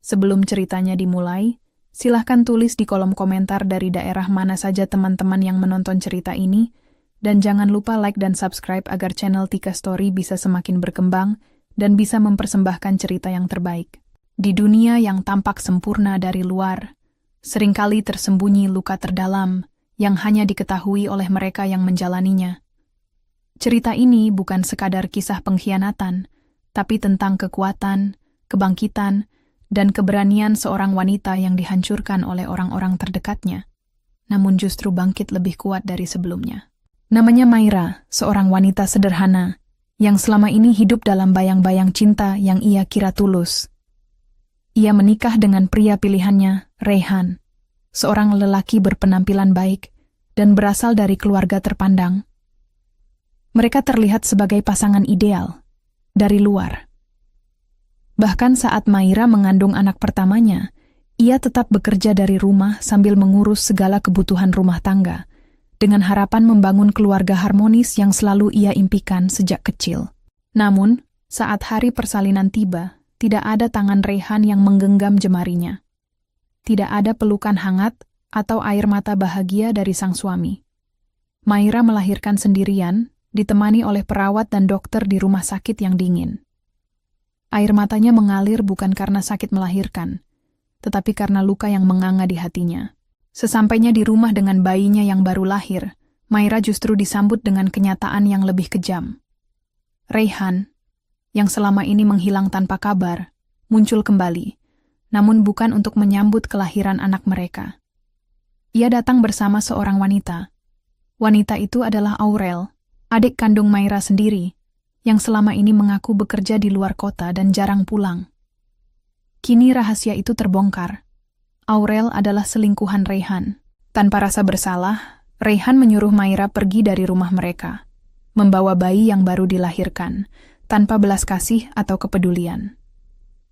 Sebelum ceritanya dimulai, silahkan tulis di kolom komentar dari daerah mana saja teman-teman yang menonton cerita ini, dan jangan lupa like dan subscribe agar channel Tika Story bisa semakin berkembang dan bisa mempersembahkan cerita yang terbaik. Di dunia yang tampak sempurna dari luar, seringkali tersembunyi luka terdalam yang hanya diketahui oleh mereka yang menjalaninya. Cerita ini bukan sekadar kisah pengkhianatan, tapi tentang kekuatan, kebangkitan, dan keberanian seorang wanita yang dihancurkan oleh orang-orang terdekatnya, namun justru bangkit lebih kuat dari sebelumnya. Namanya Maira, seorang wanita sederhana, yang selama ini hidup dalam bayang-bayang cinta yang ia kira tulus. Ia menikah dengan pria pilihannya, Reyhan, seorang lelaki berpenampilan baik dan berasal dari keluarga terpandang. Mereka terlihat sebagai pasangan ideal dari luar. Bahkan saat Maira mengandung anak pertamanya, ia tetap bekerja dari rumah sambil mengurus segala kebutuhan rumah tangga, dengan harapan membangun keluarga harmonis yang selalu ia impikan sejak kecil. Namun, saat hari persalinan tiba, tidak ada tangan Reyhan yang menggenggam jemarinya. Tidak ada pelukan hangat atau air mata bahagia dari sang suami. Maira melahirkan sendirian, ditemani oleh perawat dan dokter di rumah sakit yang dingin. Air matanya mengalir bukan karena sakit melahirkan, tetapi karena luka yang menganga di hatinya. Sesampainya di rumah dengan bayinya yang baru lahir, Maira justru disambut dengan kenyataan yang lebih kejam. Reyhan, yang selama ini menghilang tanpa kabar, muncul kembali, namun bukan untuk menyambut kelahiran anak mereka. Ia datang bersama seorang wanita. Wanita itu adalah Aurel, adik kandung Maira sendiri, yang selama ini mengaku bekerja di luar kota dan jarang pulang. Kini rahasia itu terbongkar. Aurel adalah selingkuhan Reyhan. Tanpa rasa bersalah, Reyhan menyuruh Maira pergi dari rumah mereka, membawa bayi yang baru dilahirkan, tanpa belas kasih atau kepedulian.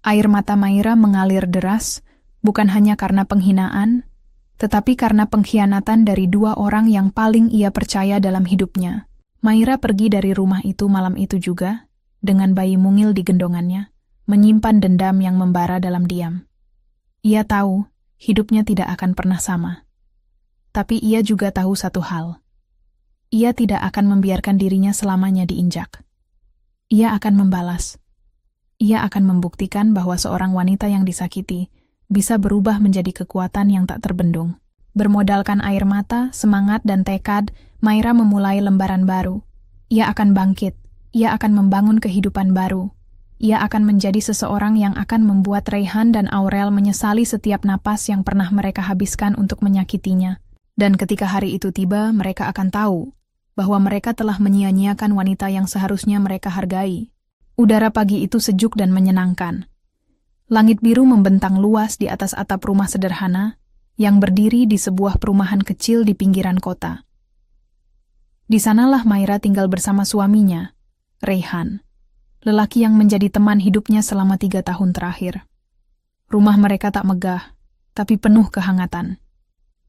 Air mata Maira mengalir deras, bukan hanya karena penghinaan, tetapi karena pengkhianatan dari dua orang yang paling ia percaya dalam hidupnya. Maira pergi dari rumah itu malam itu juga, dengan bayi mungil di gendongannya, menyimpan dendam yang membara dalam diam. Ia tahu, hidupnya tidak akan pernah sama. Tapi ia juga tahu satu hal. Ia tidak akan membiarkan dirinya selamanya diinjak. Ia akan membalas. Ia akan membuktikan bahwa seorang wanita yang disakiti bisa berubah menjadi kekuatan yang tak terbendung. Bermodalkan air mata, semangat, dan tekad, Maira memulai lembaran baru. Ia akan bangkit. Ia akan membangun kehidupan baru. Ia akan menjadi seseorang yang akan membuat Reyhan dan Aurel menyesali setiap napas yang pernah mereka habiskan untuk menyakitinya. Dan ketika hari itu tiba, mereka akan tahu bahwa mereka telah menyia-nyiakan wanita yang seharusnya mereka hargai. Udara pagi itu sejuk dan menyenangkan. Langit biru membentang luas di atas atap rumah sederhana yang berdiri di sebuah perumahan kecil di pinggiran kota. Di sanalah Maira tinggal bersama suaminya, Reyhan, lelaki yang menjadi teman hidupnya selama 3 tahun terakhir. Rumah mereka tak megah, tapi penuh kehangatan.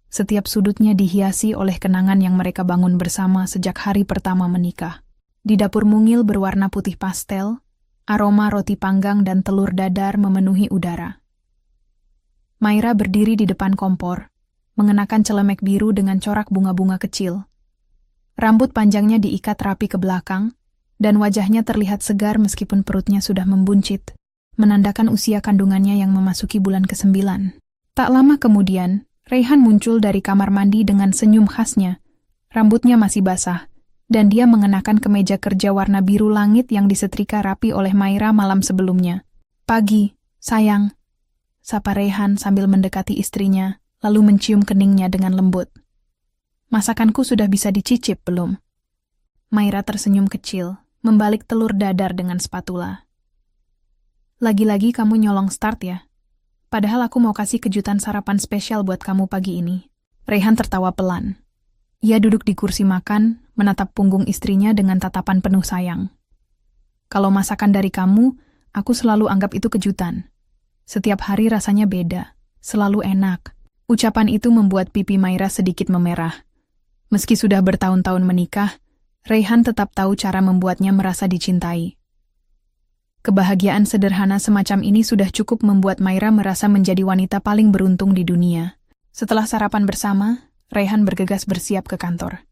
Setiap sudutnya dihiasi oleh kenangan yang mereka bangun bersama sejak hari pertama menikah. Di dapur mungil berwarna putih pastel, aroma roti panggang dan telur dadar memenuhi udara. Maira berdiri di depan kompor, mengenakan celemek biru dengan corak bunga-bunga kecil. Rambut panjangnya diikat rapi ke belakang, dan wajahnya terlihat segar meskipun perutnya sudah membuncit, menandakan usia kandungannya yang memasuki bulan ke-9. Tak lama kemudian, Reyhan muncul dari kamar mandi dengan senyum khasnya. Rambutnya masih basah, dan dia mengenakan kemeja kerja warna biru langit yang disetrika rapi oleh Maira malam sebelumnya. "Pagi, sayang," sapa Reyhan sambil mendekati istrinya, lalu mencium keningnya dengan lembut. "Masakanku sudah bisa dicicip, belum?" Maira tersenyum kecil, membalik telur dadar dengan spatula. "Lagi-lagi kamu nyolong start ya? Padahal aku mau kasih kejutan sarapan spesial buat kamu pagi ini." Reyhan tertawa pelan. Ia duduk di kursi makan, menatap punggung istrinya dengan tatapan penuh sayang. "Kalau masakan dari kamu, aku selalu anggap itu kejutan. Setiap hari rasanya beda, selalu enak." Ucapan itu membuat pipi Maira sedikit memerah. Meski sudah bertahun-tahun menikah, Reyhan tetap tahu cara membuatnya merasa dicintai. Kebahagiaan sederhana semacam ini sudah cukup membuat Maira merasa menjadi wanita paling beruntung di dunia. Setelah sarapan bersama, Raihan bergegas bersiap ke kantor.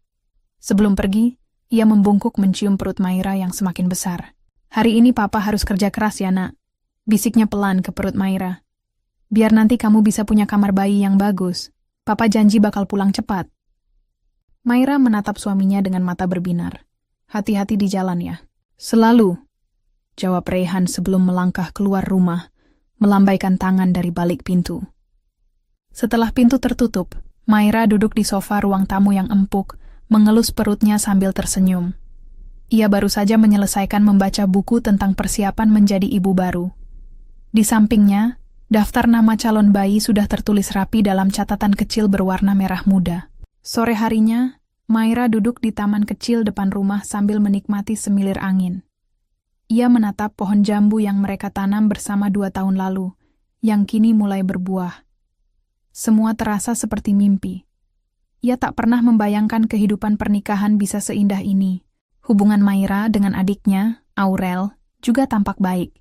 Sebelum pergi, ia membungkuk mencium perut Maira yang semakin besar. "Hari ini Papa harus kerja keras ya, Nak," bisiknya pelan ke perut Maira. "Biar nanti kamu bisa punya kamar bayi yang bagus. Papa janji bakal pulang cepat." Maira menatap suaminya dengan mata berbinar. "Hati-hati di jalan ya." "Selalu," jawab Raihan sebelum melangkah keluar rumah, melambaikan tangan dari balik pintu. Setelah pintu tertutup, Maira duduk di sofa ruang tamu yang empuk, mengelus perutnya sambil tersenyum. Ia baru saja menyelesaikan membaca buku tentang persiapan menjadi ibu baru. Di sampingnya, daftar nama calon bayi sudah tertulis rapi dalam catatan kecil berwarna merah muda. Sore harinya, Maira duduk di taman kecil depan rumah sambil menikmati semilir angin. Ia menatap pohon jambu yang mereka tanam bersama 2 tahun lalu, yang kini mulai berbuah. Semua terasa seperti mimpi. Ia tak pernah membayangkan kehidupan pernikahan bisa seindah ini. Hubungan Maira dengan adiknya, Aurel, juga tampak baik.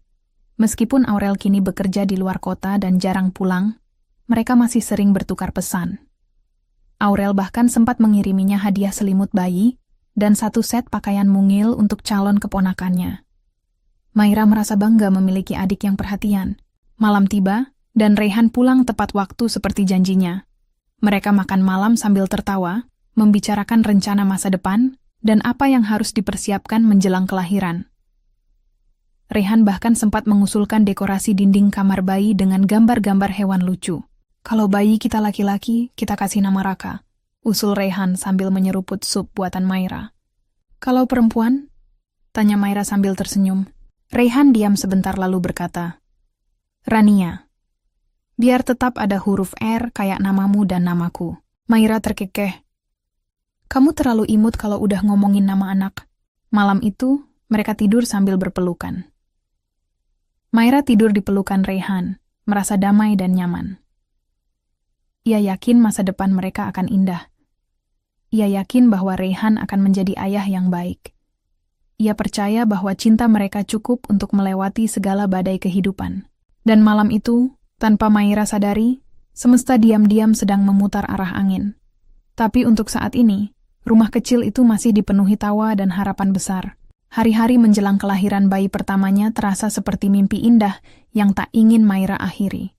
Meskipun Aurel kini bekerja di luar kota dan jarang pulang, mereka masih sering bertukar pesan. Aurel bahkan sempat mengiriminya hadiah selimut bayi dan 1 set pakaian mungil untuk calon keponakannya. Maira merasa bangga memiliki adik yang perhatian. Malam tiba, dan Raihan pulang tepat waktu seperti janjinya. Mereka makan malam sambil tertawa, membicarakan rencana masa depan, dan apa yang harus dipersiapkan menjelang kelahiran. Raihan bahkan sempat mengusulkan dekorasi dinding kamar bayi dengan gambar-gambar hewan lucu. "Kalau bayi kita laki-laki, kita kasih nama Raka," usul Raihan sambil menyeruput sup buatan Maira. "Kalau perempuan?" tanya Maira sambil tersenyum. Raihan diam sebentar lalu berkata, "Rania. Biar tetap ada huruf R kayak namamu dan namaku." Maira terkekeh. "Kamu terlalu imut kalau udah ngomongin nama anak." Malam itu, mereka tidur sambil berpelukan. Maira tidur di pelukan Raihan, merasa damai dan nyaman. Ia yakin masa depan mereka akan indah. Ia yakin bahwa Raihan akan menjadi ayah yang baik. Ia percaya bahwa cinta mereka cukup untuk melewati segala badai kehidupan. Dan malam itu, tanpa Maira sadari, semesta diam-diam sedang memutar arah angin. Tapi untuk saat ini, rumah kecil itu masih dipenuhi tawa dan harapan besar. Hari-hari menjelang kelahiran bayi pertamanya terasa seperti mimpi indah yang tak ingin Maira akhiri.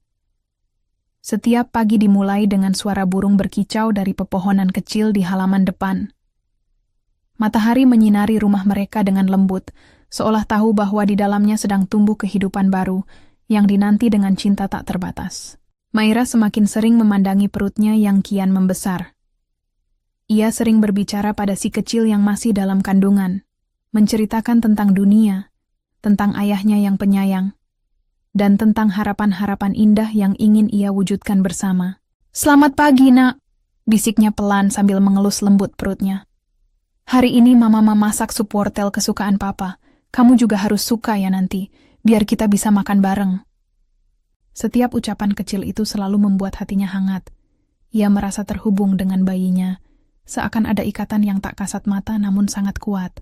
Setiap pagi dimulai dengan suara burung berkicau dari pepohonan kecil di halaman depan. Matahari menyinari rumah mereka dengan lembut, seolah tahu bahwa di dalamnya sedang tumbuh kehidupan baru yang dinanti dengan cinta tak terbatas. Maira semakin sering memandangi perutnya yang kian membesar. Ia sering berbicara pada si kecil yang masih dalam kandungan, menceritakan tentang dunia, tentang ayahnya yang penyayang, dan tentang harapan-harapan indah yang ingin ia wujudkan bersama. "Selamat pagi, Nak," bisiknya pelan sambil mengelus lembut perutnya. "Hari ini Mama masak sup wortel kesukaan Papa. Kamu juga harus suka ya nanti, biar kita bisa makan bareng." Setiap ucapan kecil itu selalu membuat hatinya hangat. Ia merasa terhubung dengan bayinya, seakan ada ikatan yang tak kasat mata namun sangat kuat.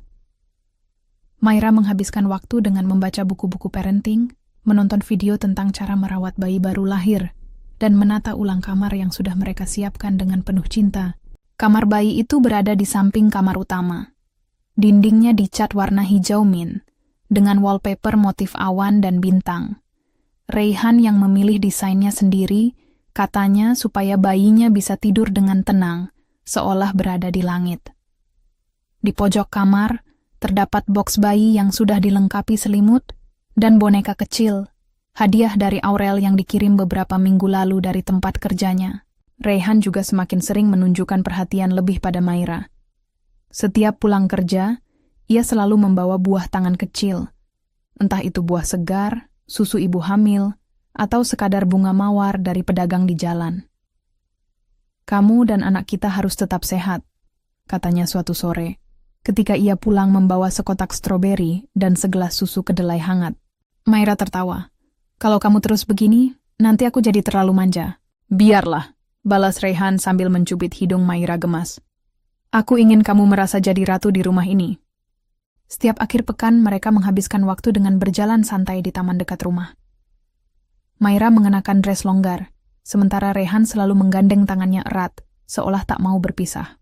Maira menghabiskan waktu dengan membaca buku-buku parenting, menonton video tentang cara merawat bayi baru lahir, dan menata ulang kamar yang sudah mereka siapkan dengan penuh cinta. Kamar bayi itu berada di samping kamar utama. Dindingnya dicat warna hijau mint, dengan wallpaper motif awan dan bintang. Raihan yang memilih desainnya sendiri, katanya supaya bayinya bisa tidur dengan tenang, seolah berada di langit. Di pojok kamar, terdapat boks bayi yang sudah dilengkapi selimut dan boneka kecil, hadiah dari Aurel yang dikirim beberapa minggu lalu dari tempat kerjanya. Raihan juga semakin sering menunjukkan perhatian lebih pada Maira. Setiap pulang kerja, ia selalu membawa buah tangan kecil. Entah itu buah segar, susu ibu hamil, atau sekadar bunga mawar dari pedagang di jalan. "Kamu dan anak kita harus tetap sehat," katanya suatu sore, ketika ia pulang membawa sekotak stroberi dan segelas susu kedelai hangat. Maira tertawa. "Kalau kamu terus begini, nanti aku jadi terlalu manja." "Biarlah," balas Raihan sambil mencubit hidung Maira gemas. "Aku ingin kamu merasa jadi ratu di rumah ini." Setiap akhir pekan mereka menghabiskan waktu dengan berjalan santai di taman dekat rumah. Maira mengenakan dress longgar, sementara Rehan selalu menggandeng tangannya erat, seolah tak mau berpisah.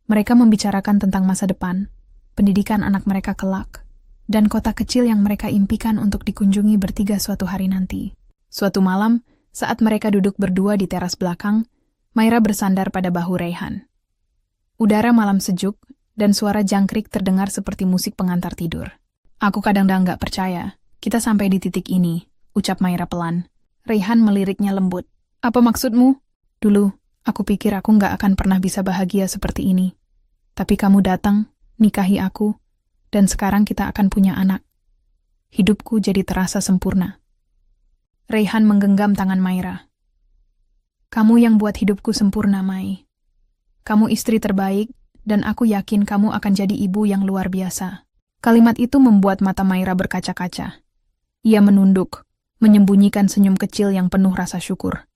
Mereka membicarakan tentang masa depan, pendidikan anak mereka kelak, dan kota kecil yang mereka impikan untuk dikunjungi bertiga suatu hari nanti. Suatu malam, saat mereka duduk berdua di teras belakang, Maira bersandar pada bahu Rehan. Udara malam sejuk, dan suara jangkrik terdengar seperti musik pengantar tidur. Aku kadang-kadang nggak percaya, kita sampai di titik ini, ucap Maira pelan. Rehan meliriknya lembut. Apa maksudmu? Dulu, aku pikir aku nggak akan pernah bisa bahagia seperti ini. Tapi kamu datang, nikahi aku, dan sekarang kita akan punya anak. Hidupku jadi terasa sempurna. Rehan menggenggam tangan Maira. Kamu yang buat hidupku sempurna, Mai. Kamu istri terbaik, dan aku yakin kamu akan jadi ibu yang luar biasa. Kalimat itu membuat mata Maira berkaca-kaca. Ia menunduk, menyembunyikan senyum kecil yang penuh rasa syukur.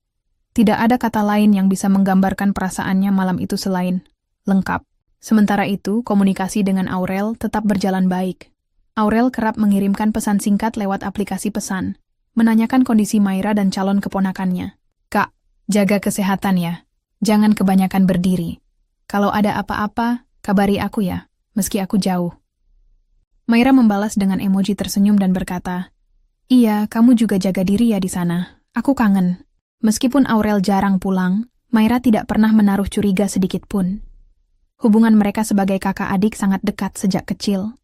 Tidak ada kata lain yang bisa menggambarkan perasaannya malam itu selain lengkap. Sementara itu, komunikasi dengan Aurel tetap berjalan baik. Aurel kerap mengirimkan pesan singkat lewat aplikasi pesan, menanyakan kondisi Maira dan calon keponakannya. Kak, jaga kesehatan ya. Jangan kebanyakan berdiri. Kalau ada apa-apa, kabari aku ya, meski aku jauh. Maira membalas dengan emoji tersenyum dan berkata, Iya, kamu juga jaga diri ya di sana. Aku kangen. Meskipun Aurel jarang pulang, Maira tidak pernah menaruh curiga sedikit pun. Hubungan mereka sebagai kakak adik sangat dekat sejak kecil.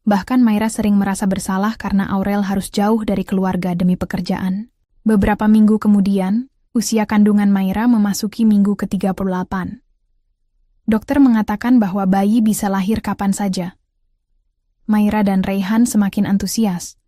Bahkan Maira sering merasa bersalah karena Aurel harus jauh dari keluarga demi pekerjaan. Beberapa minggu kemudian, usia kandungan Maira memasuki minggu ke-38. Dokter mengatakan bahwa bayi bisa lahir kapan saja. Maira dan Rehan semakin antusias.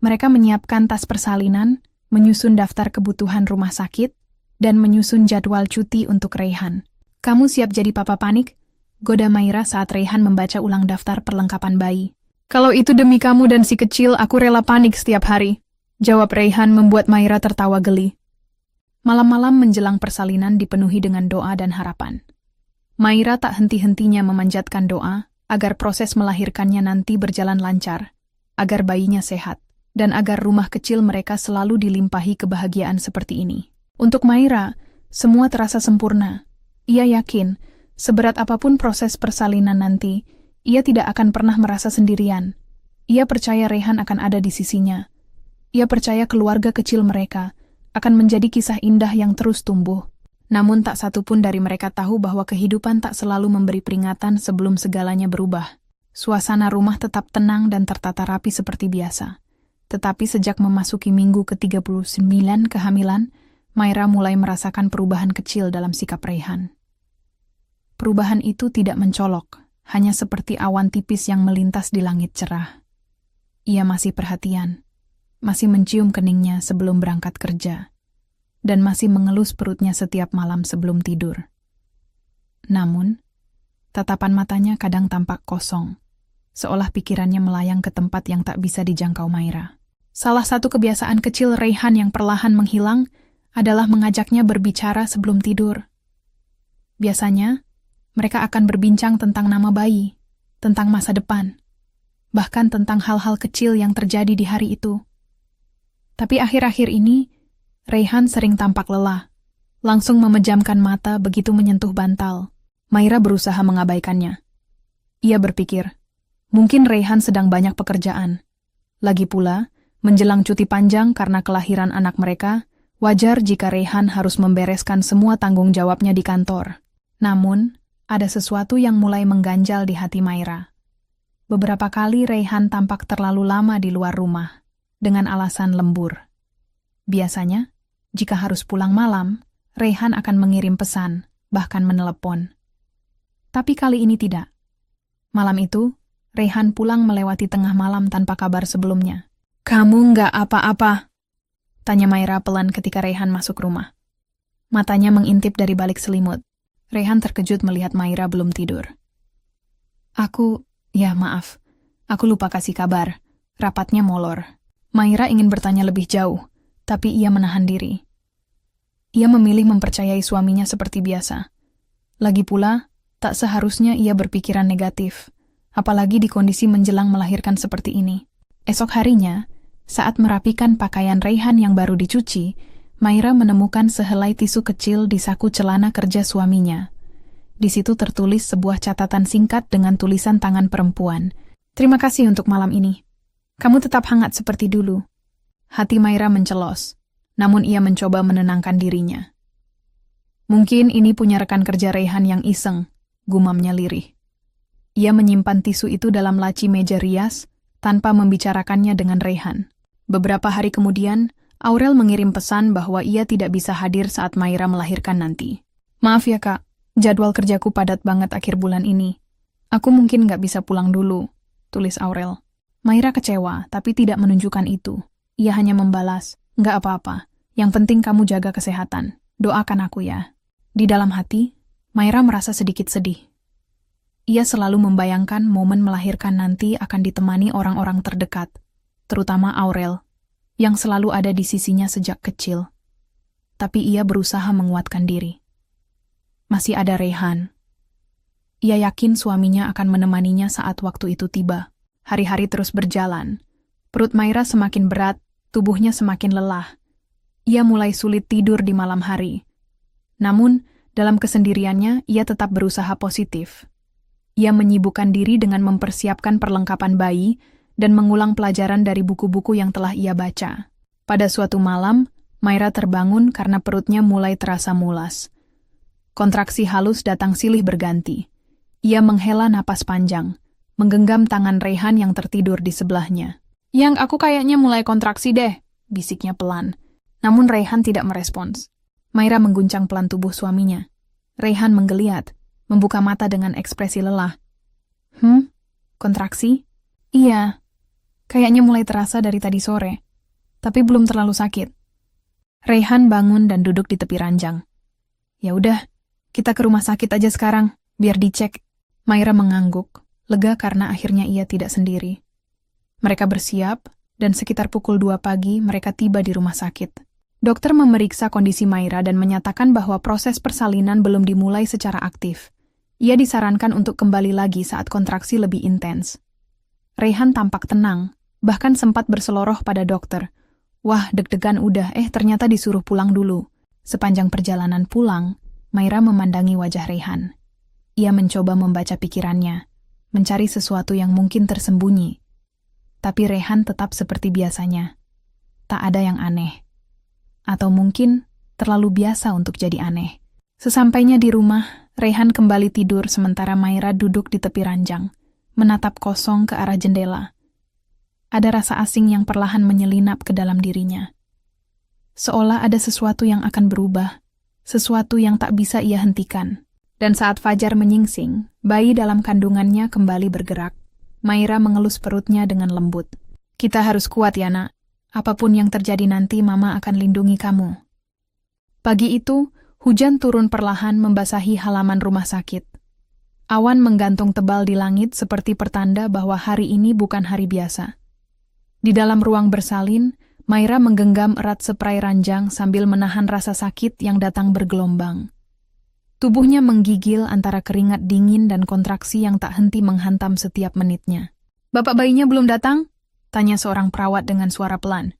Mereka menyiapkan tas persalinan, menyusun daftar kebutuhan rumah sakit, dan menyusun jadwal cuti untuk Rehan. Kamu siap jadi papa panik? Goda Maira saat Rehan membaca ulang daftar perlengkapan bayi. Kalau itu demi kamu dan si kecil, aku rela panik setiap hari. Jawab Rehan membuat Maira tertawa geli. Malam-malam menjelang persalinan dipenuhi dengan doa dan harapan. Maira tak henti-hentinya memanjatkan doa agar proses melahirkannya nanti berjalan lancar, agar bayinya sehat, dan agar rumah kecil mereka selalu dilimpahi kebahagiaan seperti ini. Untuk Maira, semua terasa sempurna. Ia yakin, seberat apapun proses persalinan nanti, ia tidak akan pernah merasa sendirian. Ia percaya Rehan akan ada di sisinya. Ia percaya keluarga kecil mereka akan menjadi kisah indah yang terus tumbuh. Namun tak satu pun dari mereka tahu bahwa kehidupan tak selalu memberi peringatan sebelum segalanya berubah. Suasana rumah tetap tenang dan tertata rapi seperti biasa. Tetapi sejak memasuki minggu ke-39 kehamilan, Maira mulai merasakan perubahan kecil dalam sikap Rehan. Perubahan itu tidak mencolok, hanya seperti awan tipis yang melintas di langit cerah. Ia masih perhatian, masih mencium keningnya sebelum berangkat kerja, dan masih mengelus perutnya setiap malam sebelum tidur. Namun, tatapan matanya kadang tampak kosong, seolah pikirannya melayang ke tempat yang tak bisa dijangkau Maira. Salah satu kebiasaan kecil Rehan yang perlahan menghilang adalah mengajaknya berbicara sebelum tidur. Biasanya, mereka akan berbincang tentang nama bayi, tentang masa depan, bahkan tentang hal-hal kecil yang terjadi di hari itu. Tapi akhir-akhir ini, Rehan sering tampak lelah, langsung memejamkan mata begitu menyentuh bantal. Maira berusaha mengabaikannya. Ia berpikir, mungkin Rehan sedang banyak pekerjaan. Lagi pula, menjelang cuti panjang karena kelahiran anak mereka, wajar jika Rehan harus membereskan semua tanggung jawabnya di kantor. Namun, ada sesuatu yang mulai mengganjal di hati Maira. Beberapa kali Rehan tampak terlalu lama di luar rumah, dengan alasan lembur. Biasanya, jika harus pulang malam, Rehan akan mengirim pesan, bahkan menelepon. Tapi kali ini tidak. Malam itu, Rehan pulang melewati tengah malam tanpa kabar sebelumnya. Kamu nggak apa-apa? Tanya Maira pelan ketika Rehan masuk rumah. Matanya mengintip dari balik selimut. Rehan terkejut melihat Maira belum tidur. Maaf. Aku lupa kasih kabar. Rapatnya molor. Maira ingin bertanya lebih jauh, tapi ia menahan diri. Ia memilih mempercayai suaminya seperti biasa. Lagi pula, tak seharusnya ia berpikiran negatif, apalagi di kondisi menjelang melahirkan seperti ini. Esok harinya, saat merapikan pakaian Raihan yang baru dicuci, Maira menemukan sehelai tisu kecil di saku celana kerja suaminya. Di situ tertulis sebuah catatan singkat dengan tulisan tangan perempuan. "Terima kasih untuk malam ini. Kamu tetap hangat seperti dulu." Hati Maira mencelos, namun ia mencoba menenangkan dirinya. Mungkin ini punya rekan kerja Raihan yang iseng, gumamnya lirih. Ia menyimpan tisu itu dalam laci meja rias, tanpa membicarakannya dengan Raihan. Beberapa hari kemudian, Aurel mengirim pesan bahwa ia tidak bisa hadir saat Maira melahirkan nanti. "Maaf ya kak, jadwal kerjaku padat banget akhir bulan ini. Aku mungkin nggak bisa pulang dulu," tulis Aurel. Maira kecewa, tapi tidak menunjukkan itu. Ia hanya membalas, "Nggak apa-apa, yang penting kamu jaga kesehatan. Doakan aku ya." Di dalam hati, Maira merasa sedikit sedih. Ia selalu membayangkan momen melahirkan nanti akan ditemani orang-orang terdekat, terutama Aurel, yang selalu ada di sisinya sejak kecil. Tapi ia berusaha menguatkan diri. Masih ada Raihan. Ia yakin suaminya akan menemaninya saat waktu itu tiba. Hari-hari terus berjalan. Perut Maira semakin berat, tubuhnya semakin lelah. Ia mulai sulit tidur di malam hari. Namun, dalam kesendiriannya, ia tetap berusaha positif. Ia menyibukkan diri dengan mempersiapkan perlengkapan bayi dan mengulang pelajaran dari buku-buku yang telah ia baca. Pada suatu malam, Maira terbangun karena perutnya mulai terasa mulas. Kontraksi halus datang silih berganti. Ia menghela napas panjang, menggenggam tangan Raihan yang tertidur di sebelahnya. "Yang aku kayaknya mulai kontraksi deh," bisiknya pelan. Namun Raihan tidak merespons. Maira mengguncang pelan tubuh suaminya. Raihan menggeliat, membuka mata dengan ekspresi lelah. Kontraksi? Iya. Kayaknya mulai terasa dari tadi sore. Tapi belum terlalu sakit. Raihan bangun dan duduk di tepi ranjang. "Ya udah, kita ke rumah sakit aja sekarang, biar dicek." Maira mengangguk, lega karena akhirnya ia tidak sendiri. Mereka bersiap, dan sekitar pukul 2 pagi mereka tiba di rumah sakit. Dokter memeriksa kondisi Maira dan menyatakan bahwa proses persalinan belum dimulai secara aktif. Ia disarankan untuk kembali lagi saat kontraksi lebih intens. Raihan tampak tenang, bahkan sempat berseloroh pada dokter. "Wah, deg-degan udah, ternyata disuruh pulang dulu." Sepanjang perjalanan pulang, Maira memandangi wajah Raihan. Ia mencoba membaca pikirannya, mencari sesuatu yang mungkin tersembunyi. Tapi Raihan tetap seperti biasanya. Tak ada yang aneh. Atau mungkin terlalu biasa untuk jadi aneh. Sesampainya di rumah, Raihan kembali tidur sementara Maira duduk di tepi ranjang, menatap kosong ke arah jendela. Ada rasa asing yang perlahan menyelinap ke dalam dirinya. Seolah ada sesuatu yang akan berubah, sesuatu yang tak bisa ia hentikan. Dan saat fajar menyingsing, bayi dalam kandungannya kembali bergerak. Maira mengelus perutnya dengan lembut. "Kita harus kuat ya, Nak. Apapun yang terjadi nanti, Mama akan lindungi kamu." Pagi itu, hujan turun perlahan membasahi halaman rumah sakit. Awan menggantung tebal di langit seperti pertanda bahwa hari ini bukan hari biasa. Di dalam ruang bersalin, Maira menggenggam erat spray ranjang sambil menahan rasa sakit yang datang bergelombang. Tubuhnya menggigil antara keringat dingin dan kontraksi yang tak henti menghantam setiap menitnya. "Bapak bayinya belum datang?" tanya seorang perawat dengan suara pelan.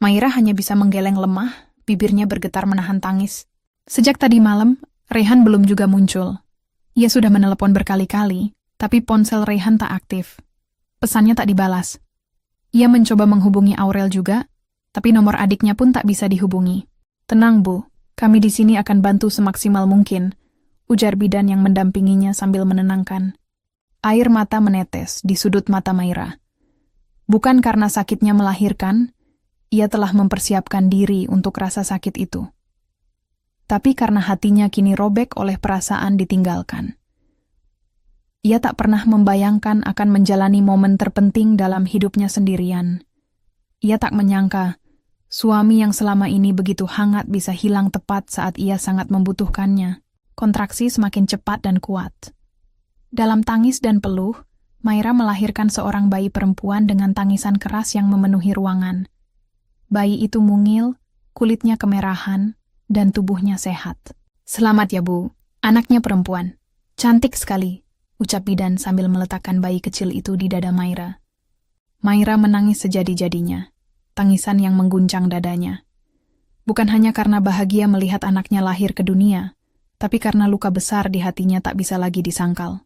Maira hanya bisa menggeleng lemah, bibirnya bergetar menahan tangis. Sejak tadi malam, Raihan belum juga muncul. Ia sudah menelepon berkali-kali, tapi ponsel Raihan tak aktif. Pesannya tak dibalas. Ia mencoba menghubungi Aurel juga, tapi nomor adiknya pun tak bisa dihubungi. "Tenang, Bu. Kami di sini akan bantu semaksimal mungkin," ujar bidan yang mendampinginya sambil menenangkan. Air mata menetes di sudut mata Maira. Bukan karena sakitnya melahirkan, ia telah mempersiapkan diri untuk rasa sakit itu. Tapi karena hatinya kini robek oleh perasaan ditinggalkan. Ia tak pernah membayangkan akan menjalani momen terpenting dalam hidupnya sendirian. Ia tak menyangka suami yang selama ini begitu hangat bisa hilang tepat saat ia sangat membutuhkannya. Kontraksi semakin cepat dan kuat. Dalam tangis dan peluh, Maira melahirkan seorang bayi perempuan dengan tangisan keras yang memenuhi ruangan. Bayi itu mungil, kulitnya kemerahan, dan tubuhnya sehat. "Selamat ya, Bu. Anaknya perempuan. Cantik sekali," ucap bidan sambil meletakkan bayi kecil itu di dada Maira. Maira menangis sejadi-jadinya, tangisan yang mengguncang dadanya. Bukan hanya karena bahagia melihat anaknya lahir ke dunia, tapi karena luka besar di hatinya tak bisa lagi disangkal.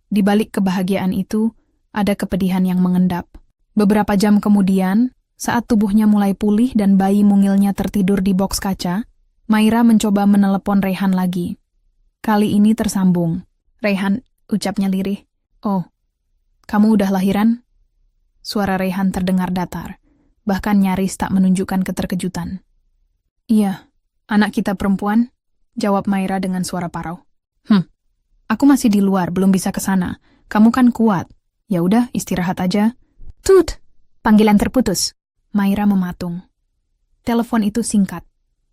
Di balik kebahagiaan itu, ada kepedihan yang mengendap. Beberapa jam kemudian, saat tubuhnya mulai pulih dan bayi mungilnya tertidur di boks kaca, Maira mencoba menelepon Reyhan lagi. Kali ini tersambung. "Reyhan," ucapnya lirih. "Oh, kamu udah lahiran?" Suara Reyhan terdengar datar, bahkan nyaris tak menunjukkan keterkejutan. "Iya, anak kita perempuan," jawab Maira dengan suara parau. Aku masih di luar, belum bisa ke sana. Kamu kan kuat. Ya udah, istirahat aja." "Tut!" Panggilan terputus. Maira mematung. Telepon itu singkat,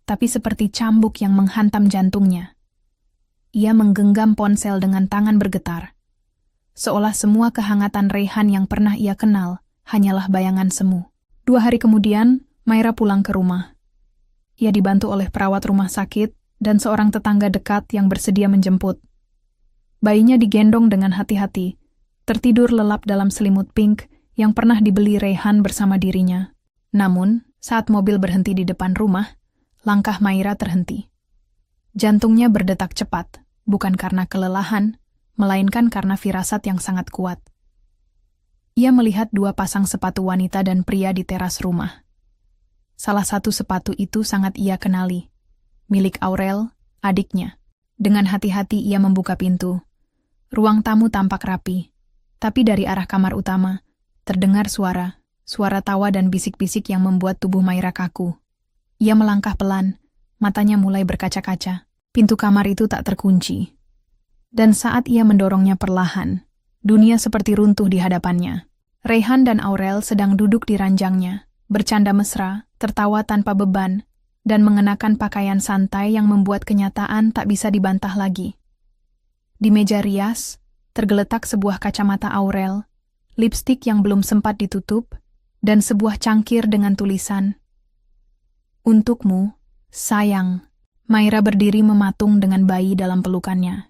tapi seperti cambuk yang menghantam jantungnya. Ia menggenggam ponsel dengan tangan bergetar. Seolah semua kehangatan Reyhan yang pernah ia kenal hanyalah bayangan semu. 2 hari kemudian, Maira pulang ke rumah. Ia dibantu oleh perawat rumah sakit dan seorang tetangga dekat yang bersedia menjemput. Bayinya digendong dengan hati-hati, tertidur lelap dalam selimut pink yang pernah dibeli Reyhan bersama dirinya. Namun, saat mobil berhenti di depan rumah, langkah Maira terhenti. Jantungnya berdetak cepat, bukan karena kelelahan, melainkan karena firasat yang sangat kuat. Ia melihat 2 pasang sepatu wanita dan pria di teras rumah. Salah satu sepatu itu sangat ia kenali, milik Aurel, adiknya. Dengan hati-hati ia membuka pintu. Ruang tamu tampak rapi, tapi dari arah kamar utama, terdengar suara tawa dan bisik-bisik yang membuat tubuh Maira kaku. Ia melangkah pelan, matanya mulai berkaca-kaca. Pintu kamar itu tak terkunci. Dan saat ia mendorongnya perlahan, dunia seperti runtuh di hadapannya. Reyhan dan Aurel sedang duduk di ranjangnya, bercanda mesra, tertawa tanpa beban, dan mengenakan pakaian santai yang membuat kenyataan tak bisa dibantah lagi. Di meja rias, tergeletak sebuah kacamata Aurel, lipstik yang belum sempat ditutup, dan sebuah cangkir dengan tulisan, "Untukmu, sayang." Maira berdiri mematung dengan bayi dalam pelukannya.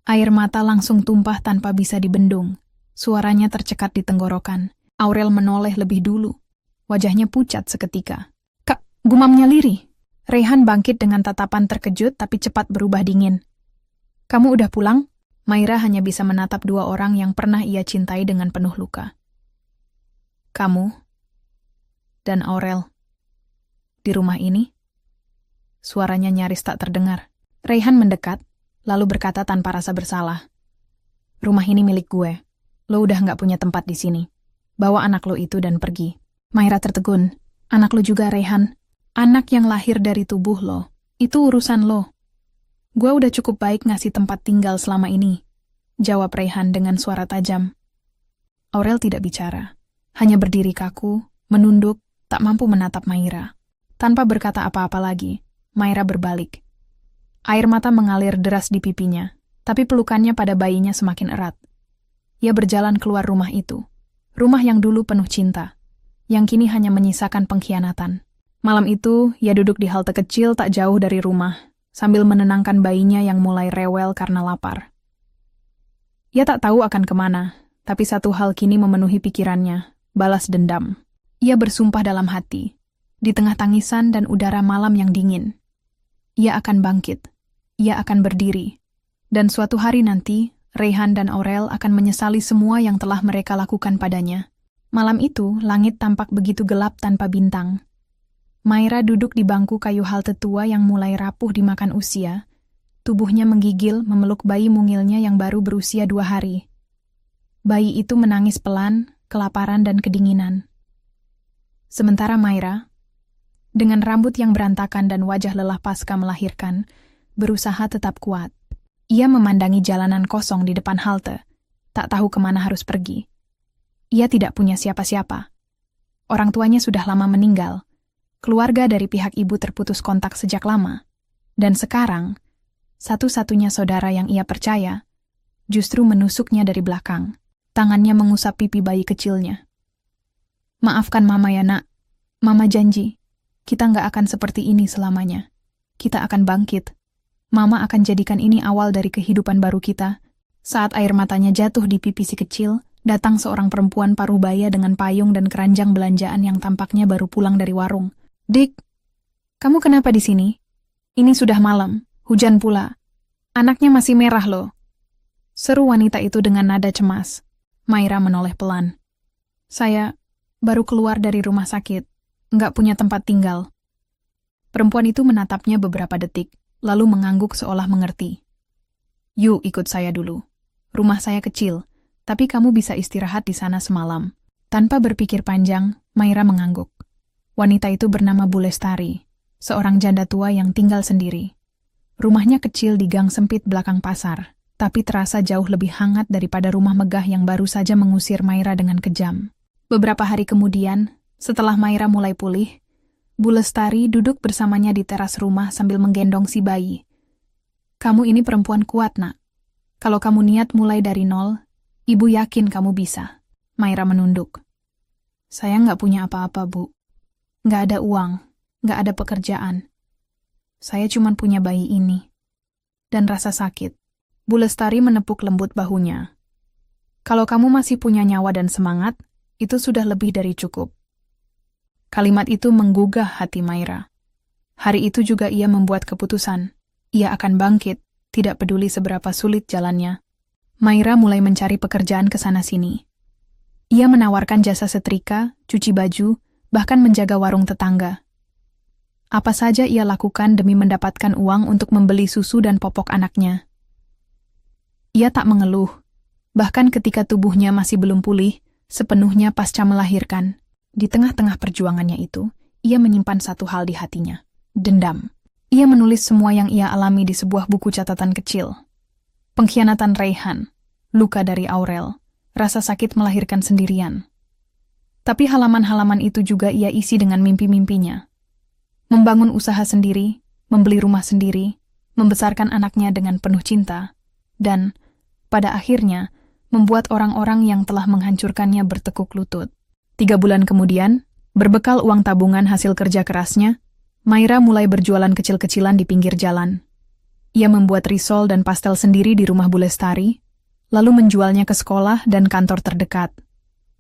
Air mata langsung tumpah tanpa bisa dibendung. Suaranya tercekat di tenggorokan. Aurel menoleh lebih dulu. Wajahnya pucat seketika. "Kak," gumamnya lirih. Reyhan bangkit dengan tatapan terkejut tapi cepat berubah dingin. "Kamu udah pulang?" Maira hanya bisa menatap 2 orang yang pernah ia cintai dengan penuh luka. "Kamu dan Aurel di rumah ini?" Suaranya nyaris tak terdengar. Reyhan mendekat, lalu berkata tanpa rasa bersalah, "Rumah ini milik gue. Lo udah nggak punya tempat di sini. Bawa anak lo itu dan pergi." Maira tertegun. "Anak lo juga, Reyhan. Anak yang lahir dari tubuh lo. Itu urusan lo. Gue udah cukup baik ngasih tempat tinggal selama ini," jawab Reyhan dengan suara tajam. Aurel tidak bicara. Hanya berdiri kaku, menunduk, tak mampu menatap Maira. Tanpa berkata apa-apa lagi, Maira berbalik. Air mata mengalir deras di pipinya, tapi pelukannya pada bayinya semakin erat. Ia berjalan keluar rumah itu. Rumah yang dulu penuh cinta, yang kini hanya menyisakan pengkhianatan. Malam itu, ia duduk di halte kecil tak jauh dari rumah, sambil menenangkan bayinya yang mulai rewel karena lapar. Ia tak tahu akan kemana, tapi satu hal kini memenuhi pikirannya, balas dendam. Ia bersumpah dalam hati, di tengah tangisan dan udara malam yang dingin. Ia akan bangkit, ia akan berdiri, dan suatu hari nanti, Reyhan dan Aurel akan menyesali semua yang telah mereka lakukan padanya. Malam itu, langit tampak begitu gelap tanpa bintang. Maira duduk di bangku kayu halte tua yang mulai rapuh dimakan usia. Tubuhnya menggigil memeluk bayi mungilnya yang baru berusia 2 hari. Bayi itu menangis pelan, kelaparan dan kedinginan. Sementara Maira, dengan rambut yang berantakan dan wajah lelah pasca melahirkan, berusaha tetap kuat. Ia memandangi jalanan kosong di depan halte, tak tahu kemana harus pergi. Ia tidak punya siapa-siapa. Orang tuanya sudah lama meninggal. Keluarga dari pihak ibu terputus kontak sejak lama. Dan sekarang, satu-satunya saudara yang ia percaya, justru menusuknya dari belakang. Tangannya mengusap pipi bayi kecilnya. "Maafkan Mama ya, Nak. Mama janji, kita nggak akan seperti ini selamanya. Kita akan bangkit. Mama akan jadikan ini awal dari kehidupan baru kita." Saat air matanya jatuh di pipi si kecil, datang seorang perempuan parubaya dengan payung dan keranjang belanjaan yang tampaknya baru pulang dari warung. "Dik, kamu kenapa di sini? Ini sudah malam, hujan pula. Anaknya masih merah loh." Seru wanita itu dengan nada cemas. Maira menoleh pelan. "Saya baru keluar dari rumah sakit, nggak punya tempat tinggal." Perempuan itu menatapnya beberapa detik, lalu mengangguk seolah mengerti. "Yuk ikut saya dulu. Rumah saya kecil, tapi kamu bisa istirahat di sana semalam." Tanpa berpikir panjang, Maira mengangguk. Wanita itu bernama Bu Lestari, seorang janda tua yang tinggal sendiri. Rumahnya kecil di gang sempit belakang pasar, tapi terasa jauh lebih hangat daripada rumah megah yang baru saja mengusir Maira dengan kejam. Beberapa hari kemudian, setelah Maira mulai pulih, Bu Lestari duduk bersamanya di teras rumah sambil menggendong si bayi. "Kamu ini perempuan kuat, Nak. Kalau kamu niat mulai dari nol, Ibu yakin kamu bisa." Maira menunduk. "Saya nggak punya apa-apa, Bu. Nggak ada uang, nggak ada pekerjaan. Saya cuma punya bayi ini. Dan rasa sakit." Bu Lestari menepuk lembut bahunya. "Kalau kamu masih punya nyawa dan semangat, itu sudah lebih dari cukup." Kalimat itu menggugah hati Maira. Hari itu juga ia membuat keputusan. Ia akan bangkit, tidak peduli seberapa sulit jalannya. Maira mulai mencari pekerjaan ke sana-sini. Ia menawarkan jasa setrika, cuci baju, bahkan menjaga warung tetangga. Apa saja ia lakukan demi mendapatkan uang untuk membeli susu dan popok anaknya. Ia tak mengeluh, bahkan ketika tubuhnya masih belum pulih, sepenuhnya pasca melahirkan. Di tengah-tengah perjuangannya itu, ia menyimpan satu hal di hatinya, dendam. Ia menulis semua yang ia alami di sebuah buku catatan kecil. Pengkhianatan Raihan, luka dari Aurel, rasa sakit melahirkan sendirian. Tapi halaman-halaman itu juga ia isi dengan mimpi-mimpinya. Membangun usaha sendiri, membeli rumah sendiri, membesarkan anaknya dengan penuh cinta, dan, pada akhirnya, membuat orang-orang yang telah menghancurkannya bertekuk lutut. 3 bulan kemudian, berbekal uang tabungan hasil kerja kerasnya, Maira mulai berjualan kecil-kecilan di pinggir jalan. Ia membuat risol dan pastel sendiri di rumah Bu Lestari, lalu menjualnya ke sekolah dan kantor terdekat.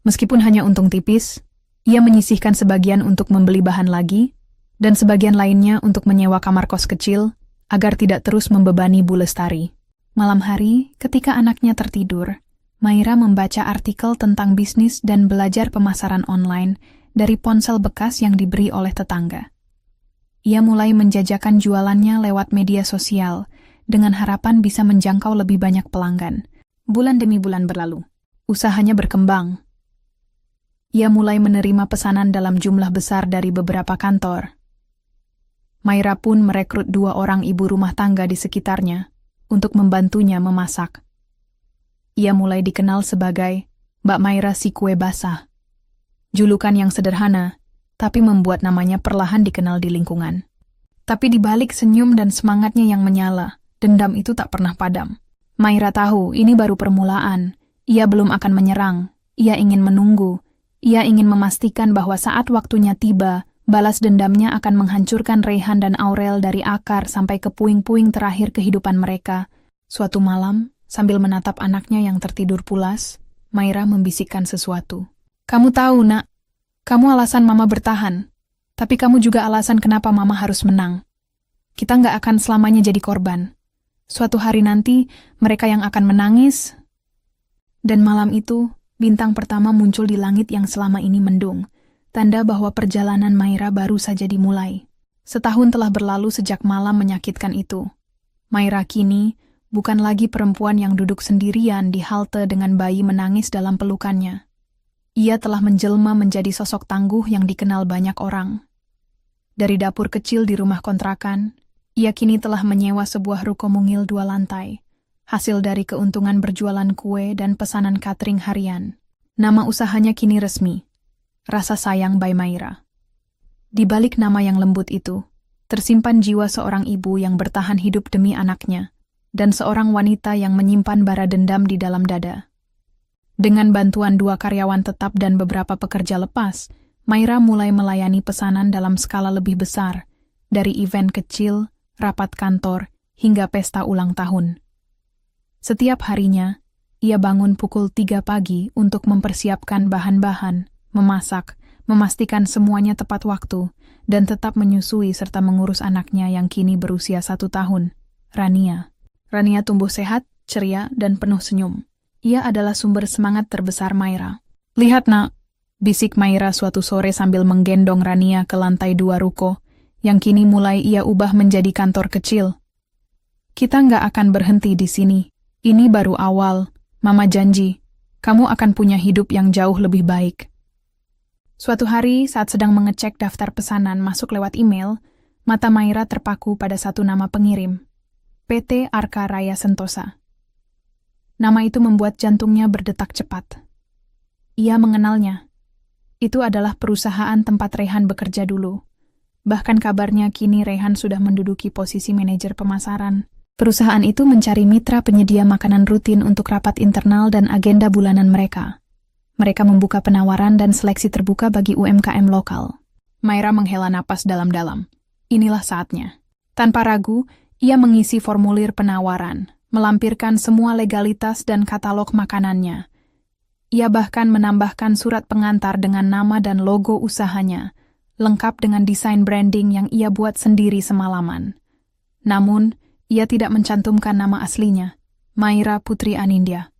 Meskipun hanya untung tipis, ia menyisihkan sebagian untuk membeli bahan lagi, dan sebagian lainnya untuk menyewa kamar kos kecil, agar tidak terus membebani Bu Lestari. Malam hari, ketika anaknya tertidur, Maira membaca artikel tentang bisnis dan belajar pemasaran online dari ponsel bekas yang diberi oleh tetangga. Ia mulai menjajakan jualannya lewat media sosial, dengan harapan bisa menjangkau lebih banyak pelanggan. Bulan demi bulan berlalu. Usahanya berkembang. Ia mulai menerima pesanan dalam jumlah besar dari beberapa kantor. Maira pun merekrut 2 orang ibu rumah tangga di sekitarnya untuk membantunya memasak. Ia mulai dikenal sebagai Mbak Maira si kue basah. Julukan yang sederhana, tapi membuat namanya perlahan dikenal di lingkungan. Tapi di balik senyum dan semangatnya yang menyala, dendam itu tak pernah padam. Maira tahu ini baru permulaan. Ia belum akan menyerang. Ia ingin menunggu. Ia ingin memastikan bahwa saat waktunya tiba, balas dendamnya akan menghancurkan Raihan dan Aurel dari akar sampai ke puing-puing terakhir kehidupan mereka. Suatu malam, sambil menatap anaknya yang tertidur pulas, Maira membisikkan sesuatu. "Kamu tahu, Nak, kamu alasan Mama bertahan, tapi kamu juga alasan kenapa Mama harus menang. Kita nggak akan selamanya jadi korban. Suatu hari nanti, mereka yang akan menangis." Dan malam itu, bintang pertama muncul di langit yang selama ini mendung, tanda bahwa perjalanan Maira baru saja dimulai. Setahun telah berlalu sejak malam menyakitkan itu. Maira kini bukan lagi perempuan yang duduk sendirian di halte dengan bayi menangis dalam pelukannya. Ia telah menjelma menjadi sosok tangguh yang dikenal banyak orang. Dari dapur kecil di rumah kontrakan, ia kini telah menyewa sebuah ruko mungil 2 lantai, hasil dari keuntungan berjualan kue dan pesanan catering harian. Nama usahanya kini resmi, Rasa Sayang by Maira. Di balik nama yang lembut itu, tersimpan jiwa seorang ibu yang bertahan hidup demi anaknya, dan seorang wanita yang menyimpan bara dendam di dalam dada. Dengan bantuan 2 karyawan tetap dan beberapa pekerja lepas, Maira mulai melayani pesanan dalam skala lebih besar, dari event kecil, rapat kantor, hingga pesta ulang tahun. Setiap harinya, ia bangun pukul 3 pagi untuk mempersiapkan bahan-bahan, memasak, memastikan semuanya tepat waktu, dan tetap menyusui serta mengurus anaknya yang kini berusia 1 tahun, Rania. Rania tumbuh sehat, ceria, dan penuh senyum. Ia adalah sumber semangat terbesar Maira. "Lihat, Nak," bisik Maira suatu sore sambil menggendong Rania ke lantai 2 ruko, yang kini mulai ia ubah menjadi kantor kecil. "Kita nggak akan berhenti di sini. Ini baru awal. Mama janji, kamu akan punya hidup yang jauh lebih baik." Suatu hari, saat sedang mengecek daftar pesanan masuk lewat email, mata Maira terpaku pada satu nama pengirim, PT Arka Raya Sentosa. Nama itu membuat jantungnya berdetak cepat. Ia mengenalnya. Itu adalah perusahaan tempat Rehan bekerja dulu. Bahkan kabarnya kini Rehan sudah menduduki posisi manajer pemasaran. Perusahaan itu mencari mitra penyedia makanan rutin untuk rapat internal dan agenda bulanan mereka. Mereka membuka penawaran dan seleksi terbuka bagi UMKM lokal. Maira menghela napas dalam-dalam. Inilah saatnya. Tanpa ragu, ia mengisi formulir penawaran, melampirkan semua legalitas dan katalog makanannya. Ia bahkan menambahkan surat pengantar dengan nama dan logo usahanya, lengkap dengan desain branding yang ia buat sendiri semalaman. Namun, ia tidak mencantumkan nama aslinya, Maira Putri Anindya.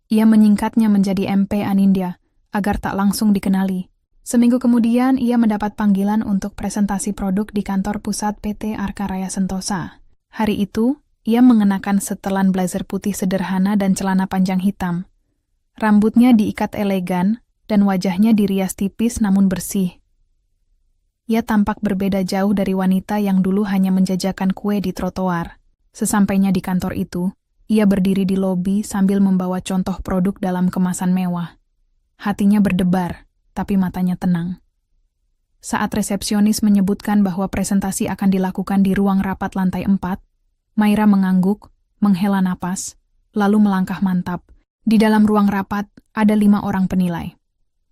Ia menyingkatnya menjadi MP Anindya, agar tak langsung dikenali. Seminggu kemudian, ia mendapat panggilan untuk presentasi produk di kantor pusat PT Arka Raya Sentosa. Hari itu, ia mengenakan setelan blazer putih sederhana dan celana panjang hitam. Rambutnya diikat elegan, dan wajahnya dirias tipis namun bersih. Ia tampak berbeda jauh dari wanita yang dulu hanya menjajakan kue di trotoar. Sesampainya di kantor itu, ia berdiri di lobi sambil membawa contoh produk dalam kemasan mewah. Hatinya berdebar, tapi matanya tenang. Saat resepsionis menyebutkan bahwa presentasi akan dilakukan di ruang rapat lantai 4, Maira mengangguk, menghela napas, lalu melangkah mantap. Di dalam ruang rapat, ada 5 orang penilai.